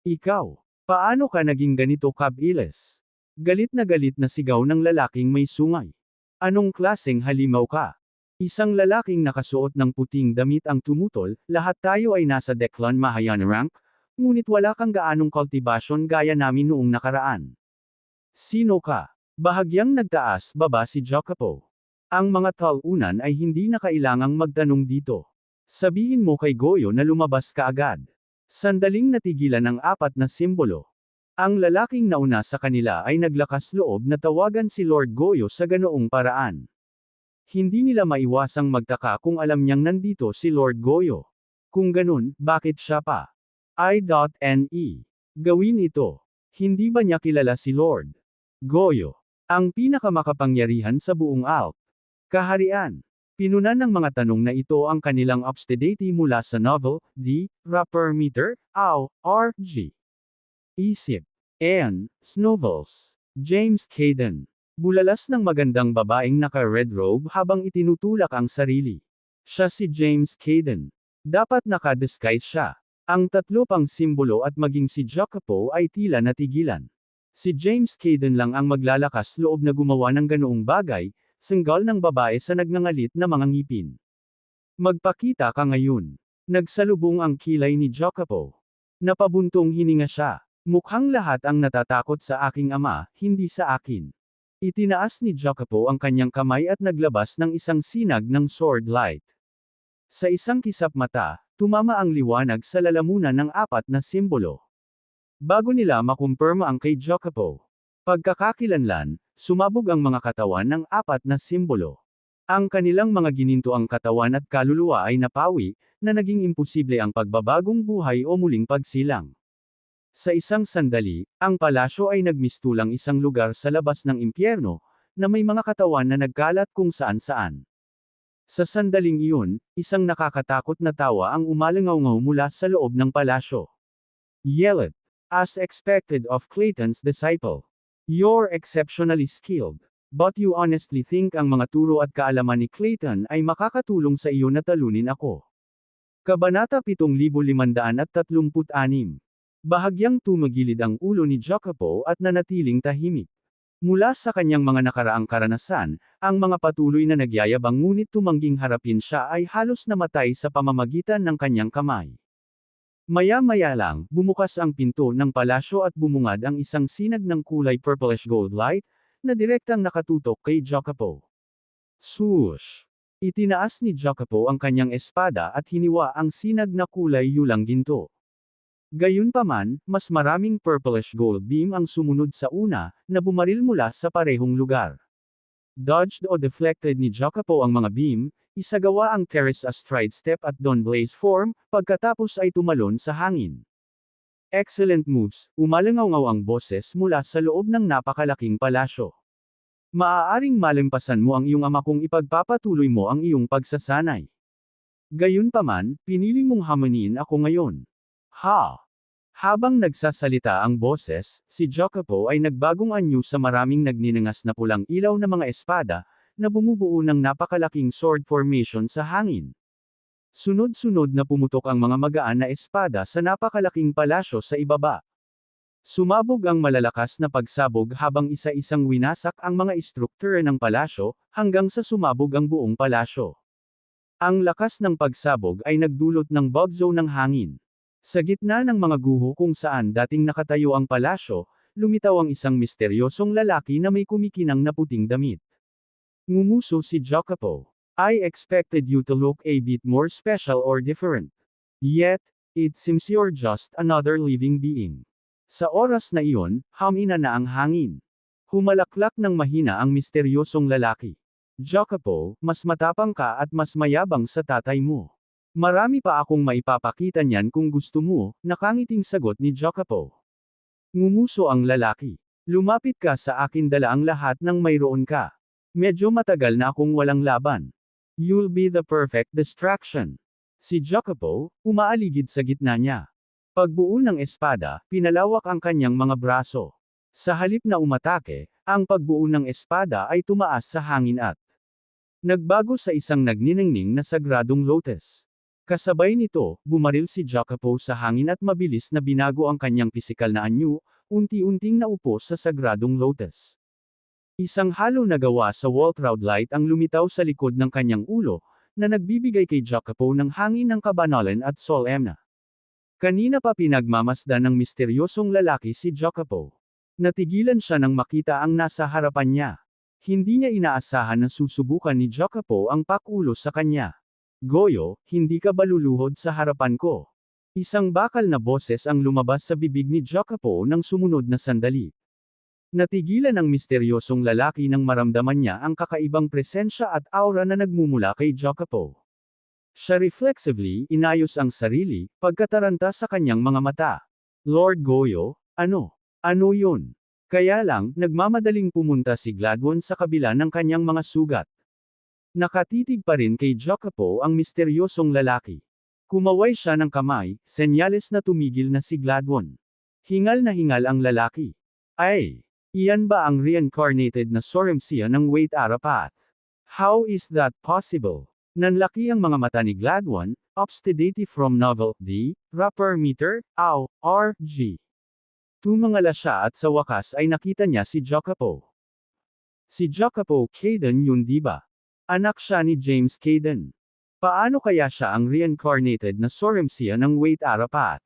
Ikaw, paano ka naging ganito kabiles? Galit na sigaw ng lalaking may sungay. Anong klaseng halimaw ka? Isang lalaking nakasuot ng puting damit ang tumutol, lahat tayo ay nasa Declan Mahayana rank, ngunit wala kang gaanong kultibasyon gaya namin noong nakaraan. Sino ka? Bahagyang nagtaas baba si Jacopo. Ang mga talunan ay hindi na kailangang magtanong dito. Sabihin mo kay Goyo na lumabas ka agad. Sandaling natigilan ang 4 na simbolo. Ang lalaking nauna sa kanila ay naglakas loob na tawagan si Lord Goyo sa ganoong paraan. Hindi nila maiwasang magtaka kung alam niyang nandito si Lord Goyo. Kung ganun, bakit siya pa? I.ne. Gawin ito. Hindi ba niya kilala si Lord Goyo? Ang pinakamakapangyarihan sa buong Alp. Kaharian. Pinunan ng mga tanong na ito ang kanilang obstinacy mula sa novel, The Rapper Meter, R.G. Isip. Anne Snowballs. James Caden. Bulalas ng magandang babaeng naka-red robe habang itinutulak ang sarili. Siya si James Caden. Dapat naka-disguise siya. Ang tatlo pang simbolo at maging si Jacopo ay tila natigilan. Si James Caden lang ang maglalakas loob na gumawa ng ganoong bagay, sanggal ng babae sa nagngangalit na mga ngipin. Magpakita ka ngayon. Nagsalubong ang kilay ni Jacopo. Napabuntong hininga siya. Mukhang lahat ang natatakot sa aking ama, hindi sa akin. Itinaas ni Jacopo ang kanyang kamay at naglabas ng isang sinag ng sword light. Sa isang kisap mata, tumama ang liwanag sa lalamunan ng apat na simbolo. Bago nila makumpirma ang kay Jacopo. Pagkakakilanlan, sumabog ang mga katawan ng apat na simbolo. Ang kanilang mga ginintoang katawan at kaluluwa ay napawi, na naging imposible ang pagbabagong buhay o muling pagsilang. Sa isang sandali, ang palasyo ay nagmistulang isang lugar sa labas ng impyerno, na may mga katawan na nagkalat kung saan-saan. Sa sandaling iyon, isang nakakatakot na tawa ang umalangaw-ngaw mula sa loob ng palasyo. Yelled. As expected of Clayton's disciple. You're exceptionally skilled. But you honestly think ang mga turo at kaalaman ni Clayton ay makakatulong sa iyo na talunin ako. Kabanata 7536. Bahagyang tumagilid ang ulo ni Jacopo at nanatiling tahimik. Mula sa kanyang mga nakaraang karanasan, ang mga patuloy na nagyayabang ngunit tumangging harapin siya ay halos namatay sa pamamagitan ng kanyang kamay. Maya-maya lang, bumukas ang pinto ng palasyo at bumungad ang isang sinag ng kulay purplish gold light, na direktang nakatutok kay Jacopo. Swoosh! Itinaas ni Jacopo ang kanyang espada at hiniwa ang sinag na kulay yulang ginto. Gayunpaman, mas maraming purplish gold beam ang sumunod sa una, na bumaril mula sa parehong lugar. Dodged o deflected ni Jacopo ang mga beam, isagawa ang terrace astride step at dawn blaze form, pagkatapos ay tumalon sa hangin. Excellent moves, umalangaw-ngaw ang boses mula sa loob ng napakalaking palasyo. Maaaring malimpasan mo ang iyong ama kung ipagpapatuloy mo ang iyong pagsasanay. Gayunpaman, pinili mong hamanin ako ngayon. Ha! Habang nagsasalita ang boses, si Jacopo ay nagbagong anyo sa maraming nagninangas na pulang ilaw na mga espada, na bumubuo ng napakalaking sword formation sa hangin. Sunod-sunod na pumutok ang mga magaan na espada sa napakalaking palasyo sa ibaba. Sumabog ang malalakas na pagsabog habang isa-isang winasak ang mga istruktura ng palasyo, hanggang sa sumabog ang buong palasyo. Ang lakas ng pagsabog ay nagdulot ng bugzo ng hangin. Sa gitna ng mga guho kung saan dating nakatayo ang palasyo, lumitaw ang isang misteryosong lalaki na may kumikinang na puting damit. Ngumuso si Jacopo. I expected you to look a bit more special or different. Yet, it seems you're just another living being. Sa oras na iyon, hamina na ang hangin. Humalaklak ng mahina ang misteryosong lalaki. Jacopo, mas matapang ka at mas mayabang sa tatay mo. Marami pa akong maipapakita niyan kung gusto mo, nakangiting sagot ni Jacopo. Ngumuso ang lalaki. Lumapit ka sa akin, dala ang lahat ng mayroon ka. Medyo matagal na akong walang laban. You'll be the perfect distraction. Si Jacopo, umaaligid sa gitna niya. Pagbuo ng espada, pinalawak ang kanyang mga braso. Sa halip na umatake, ang pagbuo ng espada ay tumaas sa hangin at nagbago sa isang nagniningning na sagradong lotus. Kasabay nito, bumaril si Jacopo sa hangin at mabilis na binago ang kanyang pisikal na anyo, unti-unting naupo sa sagradong lotus. Isang halo na gawa sa Waltraud light ang lumitaw sa likod ng kanyang ulo, na nagbibigay kay Jacopo ng hangin ng kabanalan at solemna. Kanina pa pinagmamasdan ng misteryosong lalaki si Jacopo. Natigilan siya nang makita ang nasa harapan niya. Hindi niya inaasahan na susubukan ni Jacopo ang pakulo sa kanya. Goyo, hindi ka ba luluhod sa harapan ko? Isang bakal na boses ang lumabas sa bibig ni Jacopo nang sumunod na sandali. Natigilan ang misteryosong lalaki nang maramdaman niya ang kakaibang presensya at aura na nagmumula kay Jacopo. Siya reflexively inayos ang sarili, pagkataranta sa kanyang mga mata. Lord Goyo, ano? Ano yun? Kaya lang, nagmamadaling pumunta si Gladwin sa kabila ng kanyang mga sugat. Nakatitig pa rin kay Jacopo ang misteryosong lalaki. Kumaway siya ng kamay, senyales na tumigil na si Gladwin. Hingal na hingal ang lalaki. Ay! Iyan ba ang reincarnated na Sorumsia ng Wait Arapath? How is that possible? Nanlaki ang mga mata ni Gladwin, obstinacy from novel, D, rapper meter, Aw, R.G. Tumangala siya at sa wakas ay nakita niya si Jacopo. Si Jacopo Caden yun di ba? Anak siya ni James Caden. Paano kaya siya ang reincarnated na Sorumsia ng Wait Arapath?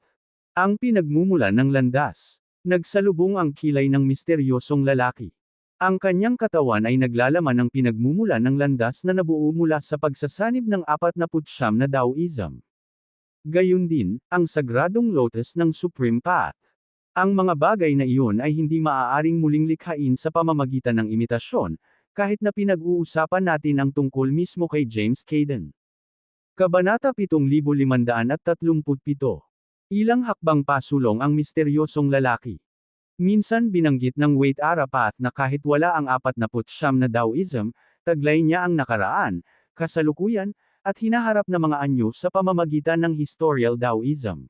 Ang pinagmumulan ng landas. Nagsalubong ang kilay ng misteryosong lalaki. Ang kanyang katawan ay naglalaman ng pinagmumulan ng landas na nabuo mula sa pagsasanib ng 49 na Taoism. Gayun din, ang sagradong lotus ng Supreme Path. Ang mga bagay na iyon ay hindi maaaring muling likhain sa pamamagitan ng imitasyon, kahit na pinag-uusapan natin ang tungkol mismo kay James Caden. Kabanata 7537. Ilang hakbang pasulong ang misteryosong lalaki. Minsan binanggit ng Wait Arapath na kahit wala ang 49 na Taoism, taglay niya ang nakaraan, kasalukuyan, at hinaharap na mga anyo sa pamamagitan ng historical Taoism.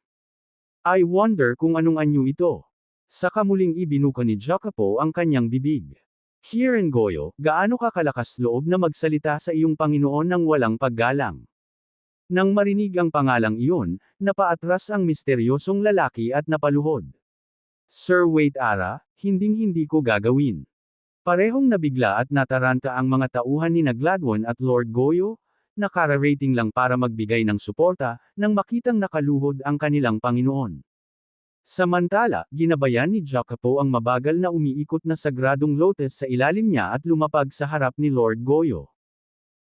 I wonder kung anong anyo ito. Saka muling ibinuka ni Jacopo ang kanyang bibig. Kiren Goyo, gaano ka kalakas loob na magsalita sa iyong Panginoon ng walang paggalang? Nang marinig ang pangalang iyon, napaatras ang misteryosong lalaki at napaluhod. Sir Wait Ara, hinding-hindi ko gagawin. Parehong nabigla at nataranta ang mga tauhan ni Gladwin at Lord Goyo, nakararating lang para magbigay ng suporta, nang makitang nakaluhod ang kanilang Panginoon. Samantala, ginabayan ni Jacopo ang mabagal na umiikot na sagradong lotus sa ilalim niya at lumapag sa harap ni Lord Goyo.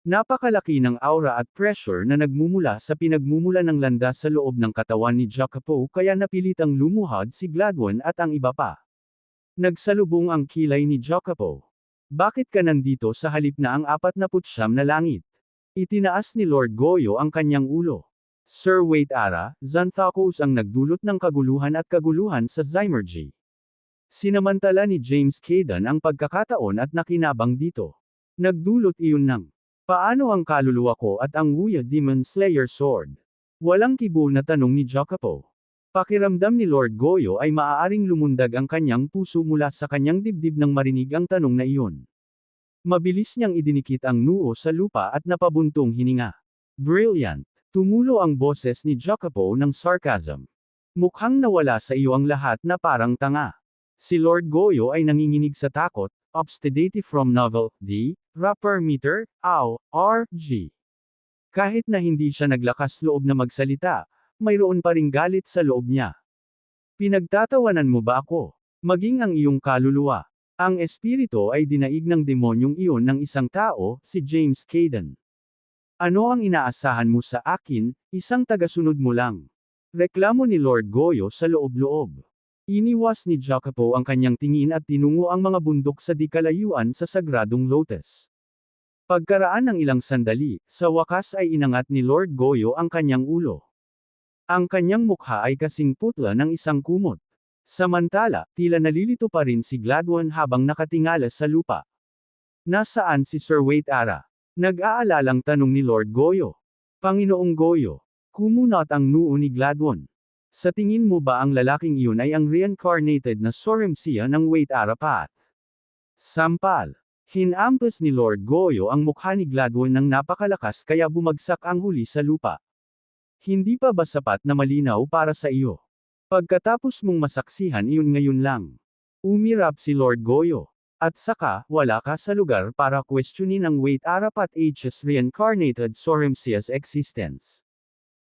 Napakalaki ng aura at pressure na nagmumula sa pinagmumula ng landas sa loob ng katawan ni Jacopo kaya napilitang lumuhod si Gladwin at ang iba pa. Nagsalubong ang kilay ni Jacopo. Bakit ka nandito sa halip na ang 49 na langit? Itinaas ni Lord Goyo ang kanyang ulo. Sir Wait Ara, Xanthocos ang nagdulot ng kaguluhan at kaguluhan sa Zymergy. Sinamantala ni James Caden ang pagkakataon at nakinabang dito. Nagdulot iyon ng paano ang kaluluwa ko at ang Wuya Demon Slayer Sword? Walang kibo na tanong ni Jacopo. Pakiramdam ni Lord Goyo ay maaaring lumundag ang kanyang puso mula sa kanyang dibdib nang marinig ang tanong na iyon. Mabilis niyang idinikit ang noo sa lupa at napabuntong hininga. Brilliant! Tumulo ang boses ni Jacopo ng sarcasm. Mukhang nawala sa iyo ang lahat na parang tanga. Si Lord Goyo ay nanginginig sa takot, obstinacy from novel, D, rapper meter, Aw, R.G. Kahit na hindi siya naglakas loob na magsalita, mayroon pa ring galit sa loob niya. Pinagtatawanan mo ba ako? Maging ang iyong kaluluwa. Ang espiritu ay dinaig ng demonyong iyon ng isang tao, si James Caden. Ano ang inaasahan mo sa akin, isang tagasunod mo lang? Reklamo ni Lord Goyo sa loob-loob. Iniwas ni Jacopo ang kanyang tingin at tinungo ang mga bundok sa di kalayuan sa sagradong lotus. Pagkaraan ng ilang sandali, sa wakas ay inangat ni Lord Goyo ang kanyang ulo. Ang kanyang mukha ay kasing putla ng isang kumot. Samantala, tila nalilito pa rin si Gladwin habang nakatingala sa lupa. Nasaan si Sir Wait Ara? Nag-aalalang tanong ni Lord Goyo. Panginoong Goyo, kumunot ang noo ni Gladwin. Sa tingin mo ba ang lalaking iyon ay ang reincarnated na Sorumsia ng Wait Arapath? Sampal. Hinampas ni Lord Goyo ang mukha ni Gladwin ng napakalakas kaya bumagsak ang huli sa lupa. Hindi pa ba sapat na malinaw para sa iyo? Pagkatapos mong masaksihan iyon ngayon lang. Umirap si Lord Goyo. At saka, wala ka sa lugar para questionin ang Wait Arapath H's reincarnated Sorumsia's existence.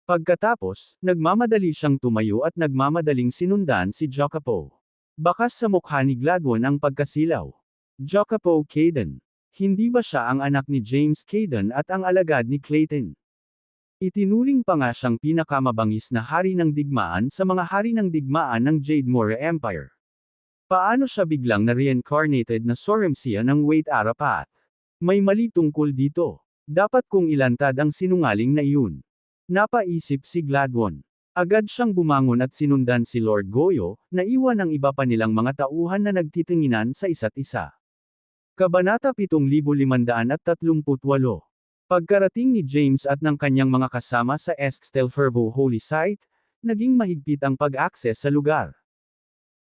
Pagkatapos, nagmamadali siyang tumayo at nagmamadaling sinundan si Jacopo. Bakas sa mukha ni Gladwin ang pagkasilaw. Jacopo Caden. Hindi ba siya ang anak ni James Caden at ang alagad ni Clayton? Itinuring pa nga siyang pinakamabangis na hari ng digmaan sa mga hari ng digmaan ng Jademora Empire. Paano siya biglang na reincarnated na Sorumsia ng Wait Arapath? May mali tungkol dito. Dapat kong ilantad ang sinungaling na iyon. Napaisip si Gladwin. Agad siyang bumangon at sinundan si Lord Goyo, naiwan ang iba pa nilang mga tauhan na nagtitinginan sa isa't isa. Kabanata 7538. Pagkarating ni James at ng kanyang mga kasama sa Eskstelfervo Holy Site, naging mahigpit ang pag-akses sa lugar.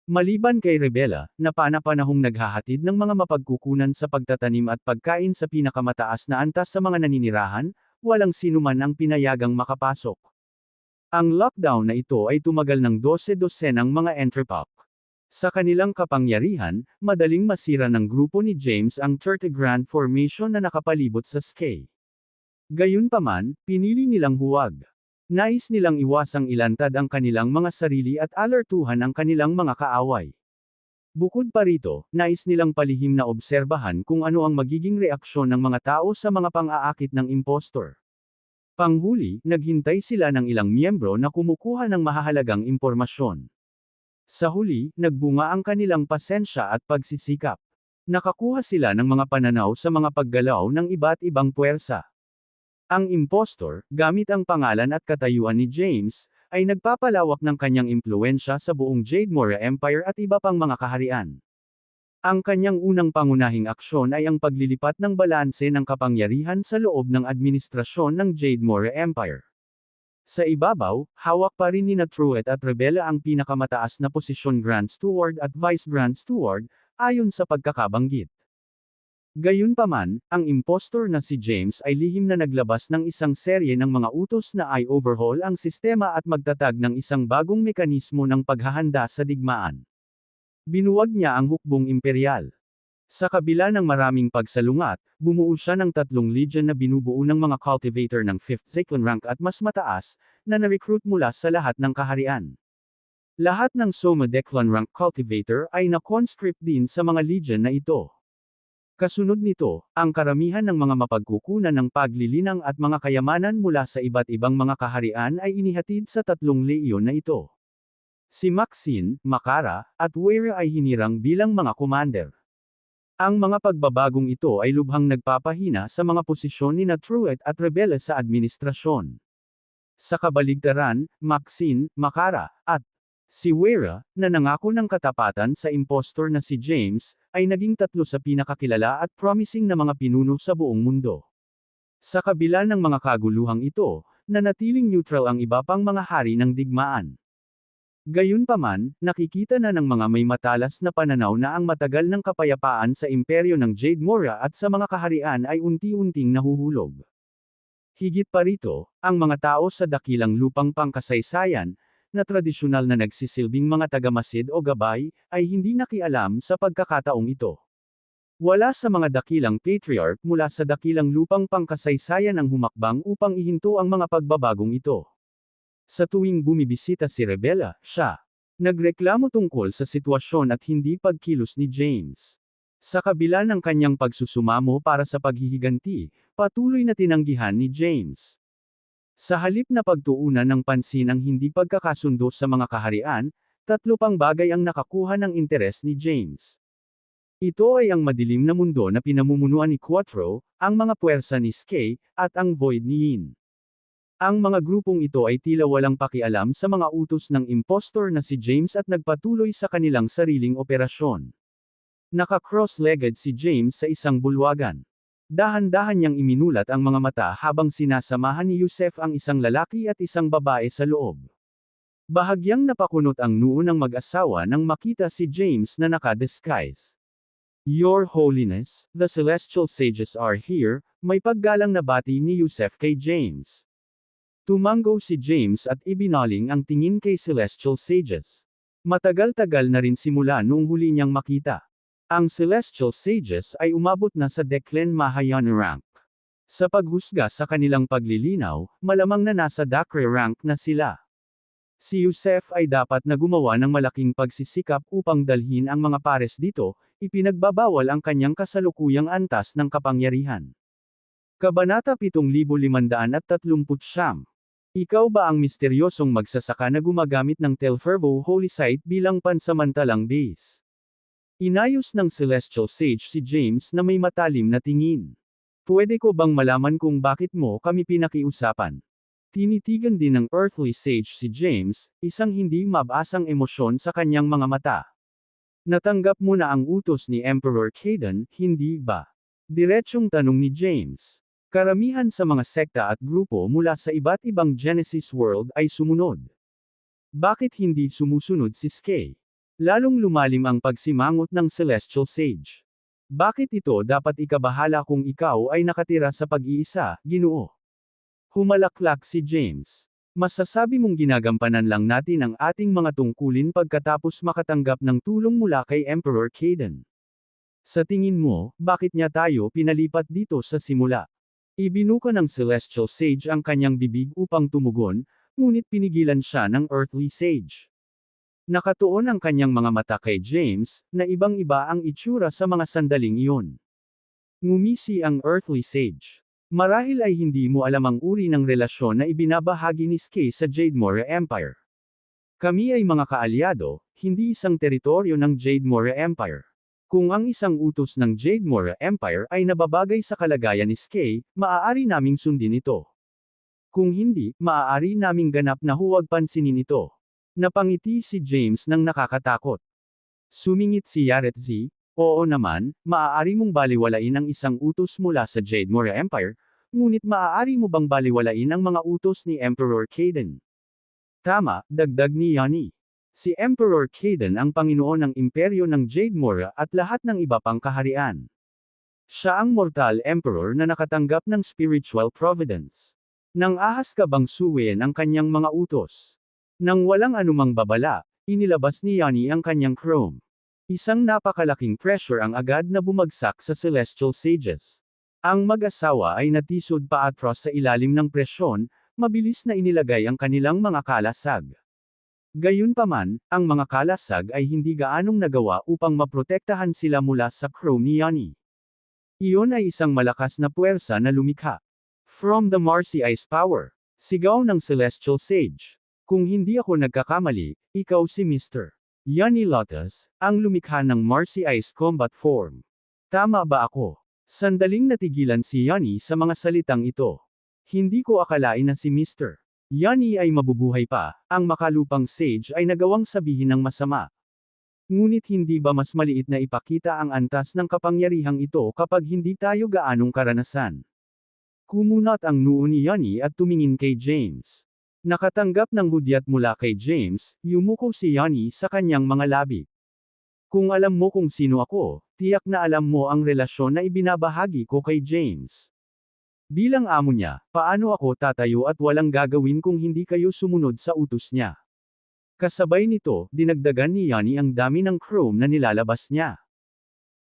Maliban kay Rebela, na pana-panahong naghahatid ng mga mapagkukunan sa pagtatanim at pagkain sa pinakamataas na antas sa mga naninirahan, walang sinuman ang pinayagang makapasok. Ang lockdown na ito ay tumagal ng 12 dosenang mga entrepot. Sa kanilang kapangyarihan, madaling masira ng grupo ni James ang 30 Grand Formation na nakapalibot sa Skye. Gayunpaman, pinili nilang huwag. Nais nilang iwasang ilantad ang kanilang mga sarili at alertuhan ang kanilang mga kaaway. Bukod pa rito, nais nilang palihim na obserbahan kung ano ang magiging reaksyon ng mga tao sa mga pang-aakit ng impostor. Panghuli, naghintay sila ng ilang miyembro na kumukuha ng mahahalagang impormasyon. Sa huli, nagbunga ang kanilang pasensya at pagsisikap. Nakakuha sila ng mga pananaw sa mga paggalaw ng iba't ibang puwersa. Ang impostor, gamit ang pangalan at katayuan ni James, ay nagpapalawak ng kanyang impluwensya sa buong Jade-Mora Empire at iba pang mga kaharian. Ang kanyang unang pangunahing aksyon ay ang paglilipat ng balanse ng kapangyarihan sa loob ng administrasyon ng Jade-Mora Empire. Sa ibabaw, hawak pa rin nina Truett at Rebela ang pinakamataas na posisyon Grand Steward at Vice Grand Steward, ayon sa pagkakabanggit. Gayunpaman, ang impostor na si James ay lihim na naglabas ng isang serye ng mga utos na i-overhaul ang sistema at magtatag ng isang bagong mekanismo ng paghahanda sa digmaan. Binuwag niya ang hukbong imperial. Sa kabila ng maraming pagsalungat, bumuo siya ng 3 legion na binubuo ng mga cultivator ng 5th Zyklon rank at mas mataas, na na-recruit mula sa lahat ng kaharian. Lahat ng Soma Declan rank cultivator ay na-conscript din sa mga legion na ito. Kasunod nito, ang karamihan ng mga mapagkukunan ng paglilinang at mga kayamanan mula sa iba't ibang mga kaharian ay inihatid sa 3 leyon na ito. Si Maxine, Makara, at Weira ay hinirang bilang mga commander. Ang mga pagbabagong ito ay lubhang nagpapahina sa mga posisyon ni Truett at Rebela sa administrasyon. Sa kabaligtaran, Maxine, Makara, at si Weira, na nangako ng katapatan sa impostor na si James, ay naging 3 sa pinakakilala at promising na mga pinuno sa buong mundo. Sa kabila ng mga kaguluhang ito, nanatiling neutral ang iba pang mga hari ng digmaan. Gayunpaman, nakikita na ng mga may matalas na pananaw na ang matagal ng kapayapaan sa imperyo ng Jade-Mora at sa mga kaharian ay unti-unting nahuhulog. Higit pa rito, ang mga tao sa dakilang lupang pangkasaysayan, na tradisyonal na nagsisilbing mga tagamasid o gabay, ay hindi nakialam sa pagkakataong ito. Wala sa mga dakilang patriarch mula sa dakilang lupang pangkasaysayan ang humakbang upang ihinto ang mga pagbabagong ito. Sa tuwing bumibisita si Rebela, siya nagreklamo tungkol sa sitwasyon at hindi pagkilos ni James. Sa kabila ng kanyang pagsusumamo para sa paghihiganti, patuloy na tinanggihan ni James. Sa halip na pagtuunan ng pansin ang hindi pagkakasundo sa mga kaharian, 3 pang bagay ang nakakuha ng interes ni James. Ito ay ang madilim na mundo na pinamumunuan ni Quattro, ang mga puwersa ni Skye, at ang Void ni Yin. Ang mga grupong ito ay tila walang pakialam sa mga utos ng impostor na si James at nagpatuloy sa kanilang sariling operasyon. Naka-cross-legged si James sa isang bulwagan. Dahan-dahan niyang iminulat ang mga mata habang sinasamahan ni Yusef ang isang lalaki at isang babae sa loob. Bahagyang napakunot ang noo ng mag-asawa nang makita si James na naka-disguise. Your Holiness, the Celestial Sages are here, may paggalang na bati ni Yusef kay James. Tumango si James at ibinaling ang tingin kay Celestial Sages. Matagal-tagal na rin simula noong huli niyang makita. Ang Celestial Sages ay umabot na sa Declan Mahayana rank. Sa paghusga sa kanilang paglilinaw, malamang na nasa Dakre rank na sila. Si Yusef ay dapat na gumawa ng malaking pagsisikap upang dalhin ang mga pares dito, ipinagbabawal ang kanyang kasalukuyang antas ng kapangyarihan. Kabanata 7539. Ikaw ba ang misteryosong magsasaka na gumagamit ng Telfervo Holy Site bilang pansamantalang base? Inayos ng Celestial Sage si James na may matalim na tingin. Pwede ko bang malaman kung bakit mo kami pinakiusapan? Tinitigan din ng Earthly Sage si James, isang hindi mabasang emosyon sa kanyang mga mata. Natanggap mo na ang utos ni Emperor Caden, hindi ba? Diretsyong tanong ni James. Karamihan sa mga sekta at grupo mula sa iba't ibang Genesis world ay sumunod. Bakit hindi sumusunod si Skye? Lalong lumalim ang pagsimangot ng Celestial Sage. Bakit ito dapat ikabahala kung ikaw ay nakatira sa pag-iisa, Ginoo? Humalaklak si James. Masasabi mong ginagampanan lang natin ang ating mga tungkulin pagkatapos makatanggap ng tulong mula kay Emperor Caden. Sa tingin mo, bakit niya tayo pinalipat dito sa simula? Ibinuka ng Celestial Sage ang kanyang bibig upang tumugon, ngunit pinigilan siya ng Earthly Sage. Nakatuon ang kanyang mga mata kay James, na ibang-iba ang itsura sa mga sandaling iyon. Ngumisi ang Earthly Sage. Marahil ay hindi mo alam ang uri ng relasyon na ibinabahagi ni Skye sa Jademora Empire. Kami ay mga kaalyado, hindi isang teritoryo ng Jademora Empire. Kung ang isang utos ng Jademora Empire ay nababagay sa kalagayan ni Skye, maaari naming sundin ito. Kung hindi, maaari naming ganap na huwag pansinin ito. Napangiti si James nang nakakatakot. Sumingit si Yaretzi, oo naman, maaari mong baliwalain ang isang utos mula sa Jademora Empire, ngunit maaari mo bang baliwalain ang mga utos ni Emperor Caden? Tama, dagdag ni Yanni. Si Emperor Caden ang Panginoon ng Imperyo ng Jademora at lahat ng iba pang kaharian. Siya ang mortal emperor na nakatanggap ng spiritual providence. Nang ahas ka bang suwiin ang kanyang mga utos? Nang walang anumang babala, inilabas ni Yanni ang kanyang chrome. Isang napakalaking pressure ang agad na bumagsak sa Celestial Sages. Ang mag-asawa ay natisod paatras sa ilalim ng presyon, mabilis na inilagay ang kanilang mga kalasag. Gayunpaman, ang mga kalasag ay hindi gaanong nagawa upang maprotektahan sila mula sa chrome ni Yanni. Iyon ay isang malakas na puwersa na lumikha. From the Marcy Ice Power. Sigaw ng Celestial Sage. Kung hindi ako nagkakamali, ikaw si Mr. Yanni Lotus, ang lumikha ng Marcy Ice Combat Form. Tama ba ako? Sandaling natigilan si Yanni sa mga salitang ito. Hindi ko akalain na si Mr. Yanni ay mabubuhay pa, ang makalupang sage ay nagawang sabihin ng masama. Ngunit hindi ba mas maliit na ipakita ang antas ng kapangyarihang ito kapag hindi tayo gaanong karanasan? Kumunat ang noo ni Yanni at tumingin kay James. Nakatanggap ng hudyat mula kay James, yumuko si Yanni sa kanyang mga labi. Kung alam mo kung sino ako, tiyak na alam mo ang relasyon na ibinabahagi ko kay James. Bilang amo niya, paano ako tatayo at walang gagawin kung hindi kayo sumunod sa utos niya? Kasabay nito, dinagdagan ni Yanni ang dami ng chrome na nilalabas niya.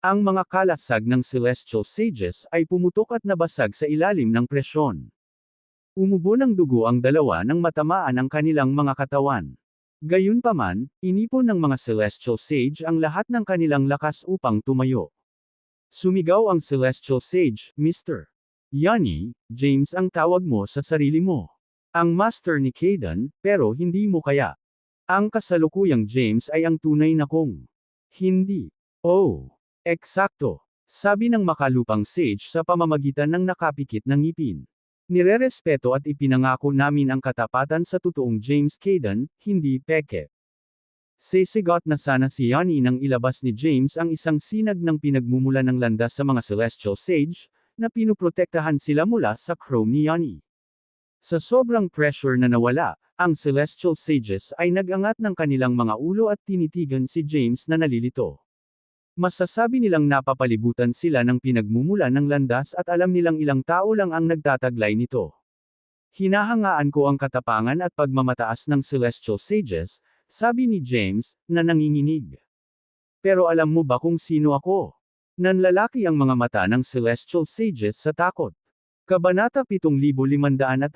Ang mga kalasag ng Celestial Sages ay pumutok at nabasag sa ilalim ng presyon. Umubo ng dugo ang dalawa nang matamaan ang kanilang mga katawan. Gayunpaman, inipon ng mga Celestial Sage ang lahat ng kanilang lakas upang tumayo. Sumigaw ang Celestial Sage, Mr. Yanni, James ang tawag mo sa sarili mo. Ang master ni Caden, pero hindi mo kaya. Ang kasalukuyang James ay ang tunay na kong. Hindi. Oh. Eksakto. Sabi ng makalupang sage sa pamamagitan ng nakapikit na ngipin. Nirerespeto at ipinangako namin ang katapatan sa totoong James Caden, hindi peke. Sisigot na sana si Yanni nang ilabas ni James ang isang sinag ng pinagmumula ng landas sa mga Celestial Sage, na pinuprotektahan sila mula sa chrome ni Yanni. Sa sobrang pressure na nawala, ang Celestial Sages ay nag-angat ng kanilang mga ulo at tinitigan si James na nalilito. Masasabi nilang napapalibutan sila ng pinagmumula ng landas at alam nilang ilang tao lang ang nagtataglay nito. Hinahangaan ko ang katapangan at pagmamataas ng Celestial Sages, sabi ni James, na nanginginig. Pero alam mo ba kung sino ako? Nanlalaki ang mga mata ng Celestial Sages sa takot. Kabanata 7540.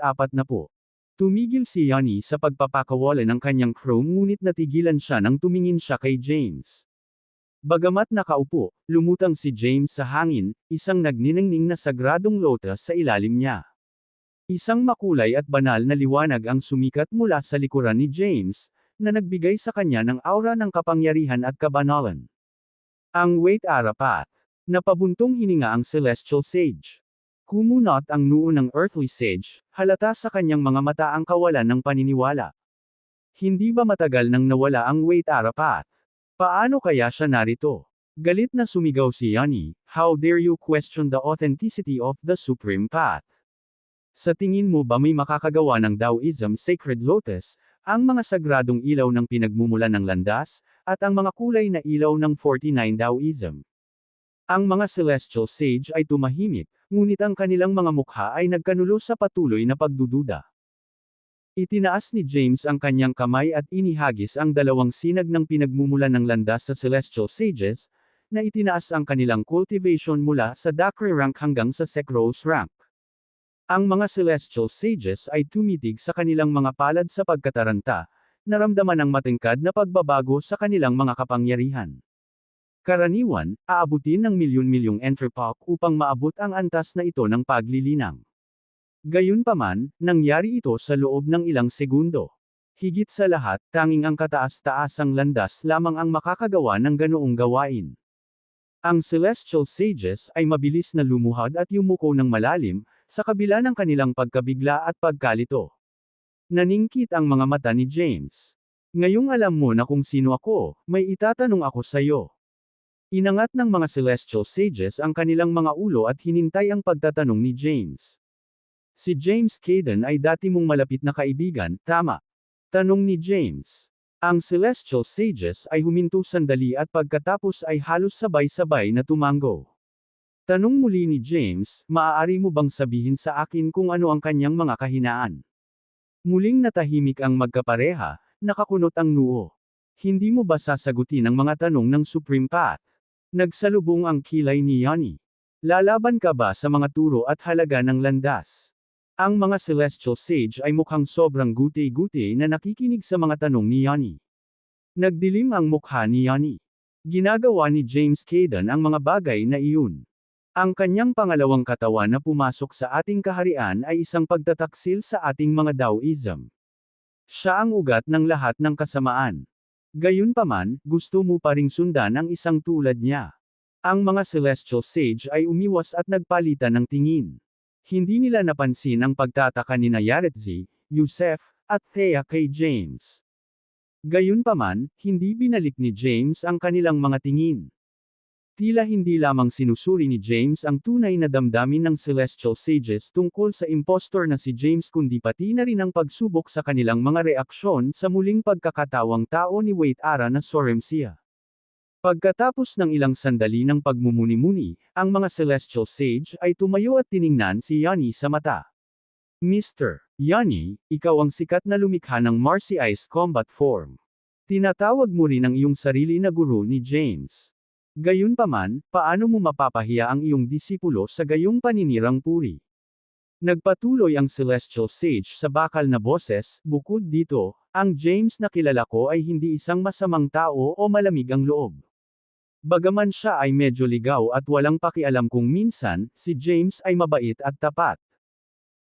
Tumigil si Yanni sa pagpapakawala ng kanyang chrome ngunit natigilan siya nang tumingin siya kay James. Bagamat nakaupo, lumutang si James sa hangin, isang nagniningning na sagradong lotus sa ilalim niya. Isang makulay at banal na liwanag ang sumikat mula sa likuran ni James, na nagbigay sa kanya ng aura ng kapangyarihan at kabanalan. Ang Wait Arapath. Napabuntong hininga ang Celestial Sage. Kumunot ang noo ng Earthly Sage, halata sa kanyang mga mata ang kawalan ng paniniwala. Hindi ba matagal nang nawala ang Wait Arapath? Paano kaya siya narito? Galit na sumigaw si Yanni, how dare you question the authenticity of the Supreme Path? Sa tingin mo ba may makakagawa ng Taoism Sacred Lotus, ang mga sagradong ilaw ng pinagmumulan ng landas, at ang mga kulay na ilaw ng 49 Taoism. Ang mga celestial sage ay tumahimik, ngunit ang kanilang mga mukha ay nagkanulo sa patuloy na pagdududa. Itinaas ni James ang kanyang kamay at inihagis ang dalawang sinag ng pinagmumulan ng landas sa celestial sages, na itinaas ang kanilang cultivation mula sa Dakri rank hanggang sa Sekros rank. Ang mga celestial sages ay tumitig sa kanilang mga palad sa pagkataranta, naramdaman ang matingkad na pagbabago sa kanilang mga kapangyarihan. Karaniwan, aabutin ng milyon-milyong entrepok upang maabot ang antas na ito ng paglilinang. Gayunpaman, nangyari ito sa loob ng ilang segundo. Higit sa lahat, tanging ang kataas-taasang landas lamang ang makakagawa ng ganoong gawain. Ang celestial sages ay mabilis na lumuhad at yumuko ng malalim, sa kabila ng kanilang pagkabigla at pagkalito. Naningkit ang mga mata ni James. Ngayong alam mo na kung sino ako, may itatanong ako sa iyo. Inangat ng mga celestial sages ang kanilang mga ulo at hinintay ang pagtatanong ni James. Si James Caden ay dati mong malapit na kaibigan, tama? Tanong ni James. Ang celestial sages ay huminto sandali at pagkatapos ay halos sabay-sabay na tumango. Tanong muli ni James, maaari mo bang sabihin sa akin kung ano ang kanyang mga kahinaan? Muling natahimik ang magkapareha, nakakunot ang noo. Hindi mo ba sasagutin ang mga tanong ng Supreme Path? Nagsalubong ang kilay ni Yanni. Lalaban ka ba sa mga turo at halaga ng landas? Ang mga celestial sage ay mukhang sobrang guti-guti na nakikinig sa mga tanong ni Yanni. Nagdilim ang mukha ni Yanni. Ginagawa ni James Caden ang mga bagay na iyon. Ang kanyang pangalawang katawan na pumasok sa ating kaharian ay isang pagtataksil sa ating mga Taoism. Siya ang ugat ng lahat ng kasamaan. Gayunpaman, gusto mo pa ring sundan ang isang tulad niya. Ang mga celestial sage ay umiwas at nagpalitan ng tingin. Hindi nila napansin ang pagtataka ni Yaretzi, Yusef, at Thea kay James. Gayunpaman, hindi binalik ni James ang kanilang mga tingin. Tila hindi lamang sinusuri ni James ang tunay na damdamin ng celestial sages tungkol sa impostor na si James kundi pati na rin ang pagsubok sa kanilang mga reaksyon sa muling pagkakatawang tao ni Wait Ara na Soremsia. Pagkatapos ng ilang sandali ng pagmumuni-muni, ang mga celestial sage ay tumayo at tiningnan si Yanni sa mata. Mr. Yanni, ikaw ang sikat na lumikha ng Marcy Ice Combat Form. Tinatawag mo rin ang iyong sarili na guro ni James. Gayunpaman, paano mo mapapahiya ang iyong disipulo sa gayong paninirang puri? Nagpatuloy ang celestial sage sa bakal na boses, bukod dito, ang James na kilala ko ay hindi isang masamang tao o malamig ang loob. Bagaman siya ay medyo ligaw at walang pakialam kung minsan, si James ay mabait at tapat.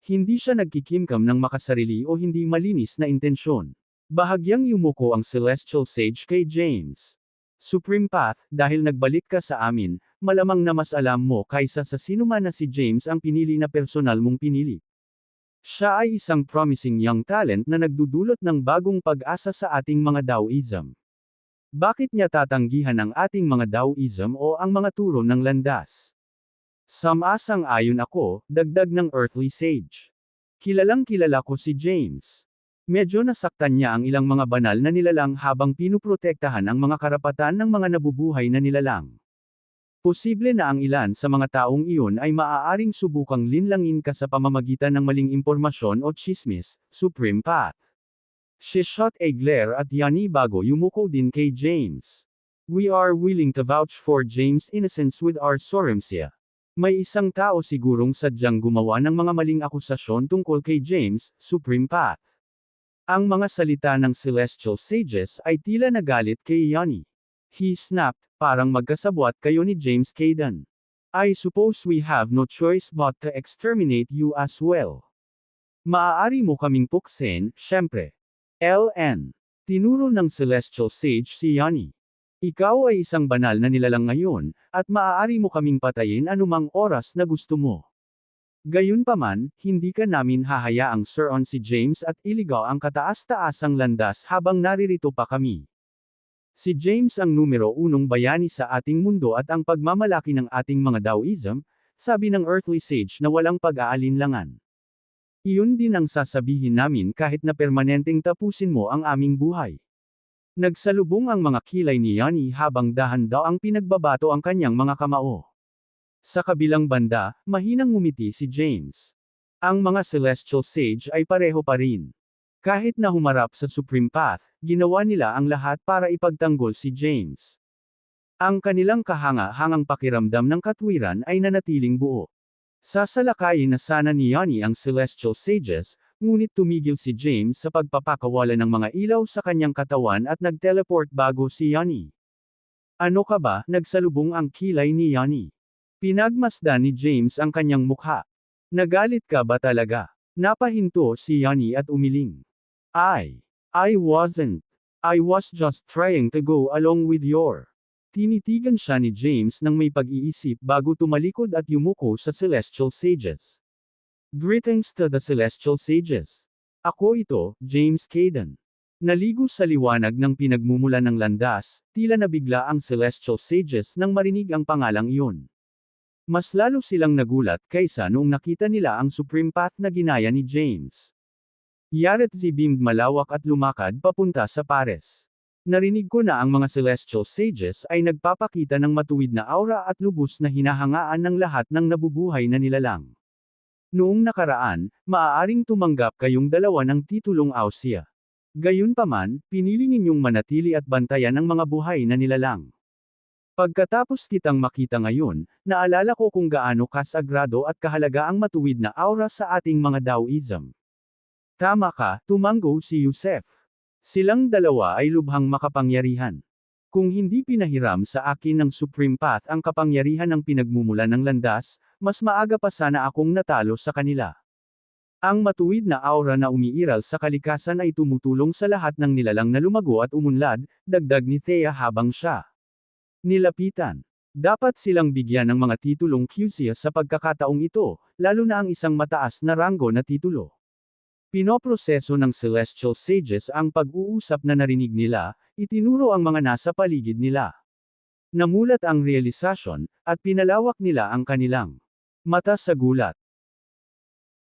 Hindi siya nagkikimkam ng makasarili o hindi malinis na intensyon. Bahagyang yumuko ang celestial sage kay James. Supreme Path, dahil nagbalik ka sa amin, malamang na mas alam mo kaysa sa sinuman na si James ang pinili na personal mong pinili. Siya ay isang promising young talent na nagdudulot ng bagong pag-asa sa ating mga Taoism. Bakit niya tatanggihan ang ating mga Taoism o ang mga turo ng landas? Samasang-ayon ako, dagdag ng earthly sage. Kilalang kilala ko si James. Medyo nasaktan niya ang ilang mga banal na nilalang habang pinuprotektahan ang mga karapatan ng mga nabubuhay na nilalang. Posible na ang ilan sa mga taong iyon ay maaaring subukang linlangin ka sa pamamagitan ng maling impormasyon o tsismis, Supreme Path. She shot a glare at Yanni bago yumuko din kay James. We are willing to vouch for James' innocence with our soremsia. May isang tao sigurong sadyang gumawa ng mga maling akusasyon tungkol kay James, Supreme Path. Ang mga salita ng celestial sages ay tila nagalit kay Yanni. He snapped, parang magkasabwat kayo ni James Caden. I suppose we have no choice but to exterminate you as well. Maaari mo kaming puksin, syempre. LN. Tinuro ng celestial sage si Yanni. Ikaw ay isang banal na nilalang ngayon, at maaari mo kaming patayin anumang oras na gusto mo. Gayunpaman, hindi ka namin hahayaang Sir-on si James at iligaw ang kataas-taasang landas habang naririto pa kami. Si James ang numero 1 bayani sa ating mundo at ang pagmamalaki ng ating mga Taoism, sabi ng earthly sage na walang pag-aalinlangan. Iyon din ang sasabihin namin kahit na permanenteng tapusin mo ang aming buhay. Nagsalubong ang mga kilay ni Yanni habang dahan-daw ang pinagbabato ang kanyang mga kamao. Sa kabilang banda, mahinang ngumiti si James. Ang mga Celestial Sage ay pareho pa rin. Kahit na humarap sa Supreme Path, ginawa nila ang lahat para ipagtanggol si James. Ang kanilang kahanga-hangang pakiramdam ng katwiran ay nanatiling buo. Sasalakayin na sana ni Yanni ang Celestial Sages, ngunit tumigil si James sa pagpapakawala ng mga ilaw sa kanyang katawan at nag-teleport bago si Yanni. Ano ka ba? Nagsalubong ang kilay ni Yanni. Pinagmasdan ni James ang kanyang mukha. Nagalit ka ba talaga? Napahinto si Yanni at umiling. I wasn't. I was just trying to go along with your. Tinitigan siya ni James nang may pag-iisip bago tumalikod at yumuko sa Celestial Sages. Greetings to the Celestial Sages. Ako ito, James Caden. Naligo sa liwanag ng pinagmumulan ng landas, tila nabigla ang Celestial Sages nang marinig ang pangalang iyon. Mas lalo silang nagulat kaysa noong nakita nila ang Supreme Path na ginaya ni James. Yaretzi beamed malawak at lumakad papunta sa pares. Narinig ko na ang mga Celestial Sages ay nagpapakita ng matuwid na aura at lubos na hinahangaan ng lahat ng nabubuhay na nilalang. Noong nakaraan, maaaring tumanggap kayong dalawa ng titulong Ausya. Gayunpaman, pinili ninyong manatili at bantayan ang mga buhay na nilalang. Pagkatapos kitang makita ngayon, naalala ko kung gaano kasagrado at kahalaga ang matuwid na aura sa ating mga Taoism. Tama ka, tumanggo si Yusef. Silang dalawa ay lubhang makapangyarihan. Kung hindi pinahiram sa akin ng Supreme Path ang kapangyarihan ng pinagmumulan ng landas, mas maaga pa sana akong natalo sa kanila. Ang matuwid na aura na umiiral sa kalikasan ay tumutulong sa lahat ng nilalang na lumago at umunlad, dagdag ni Thea habang siya nilapitan. Dapat silang bigyan ng mga titulong Qxia sa pagkakataong ito, lalo na ang isang mataas na ranggo na titulo. Pinoproseso ng Celestial Sages ang pag-uusap na narinig nila, itinuro ang mga nasa paligid nila. Namulat ang realisasyon, at pinalawak nila ang kanilang mata sa gulat.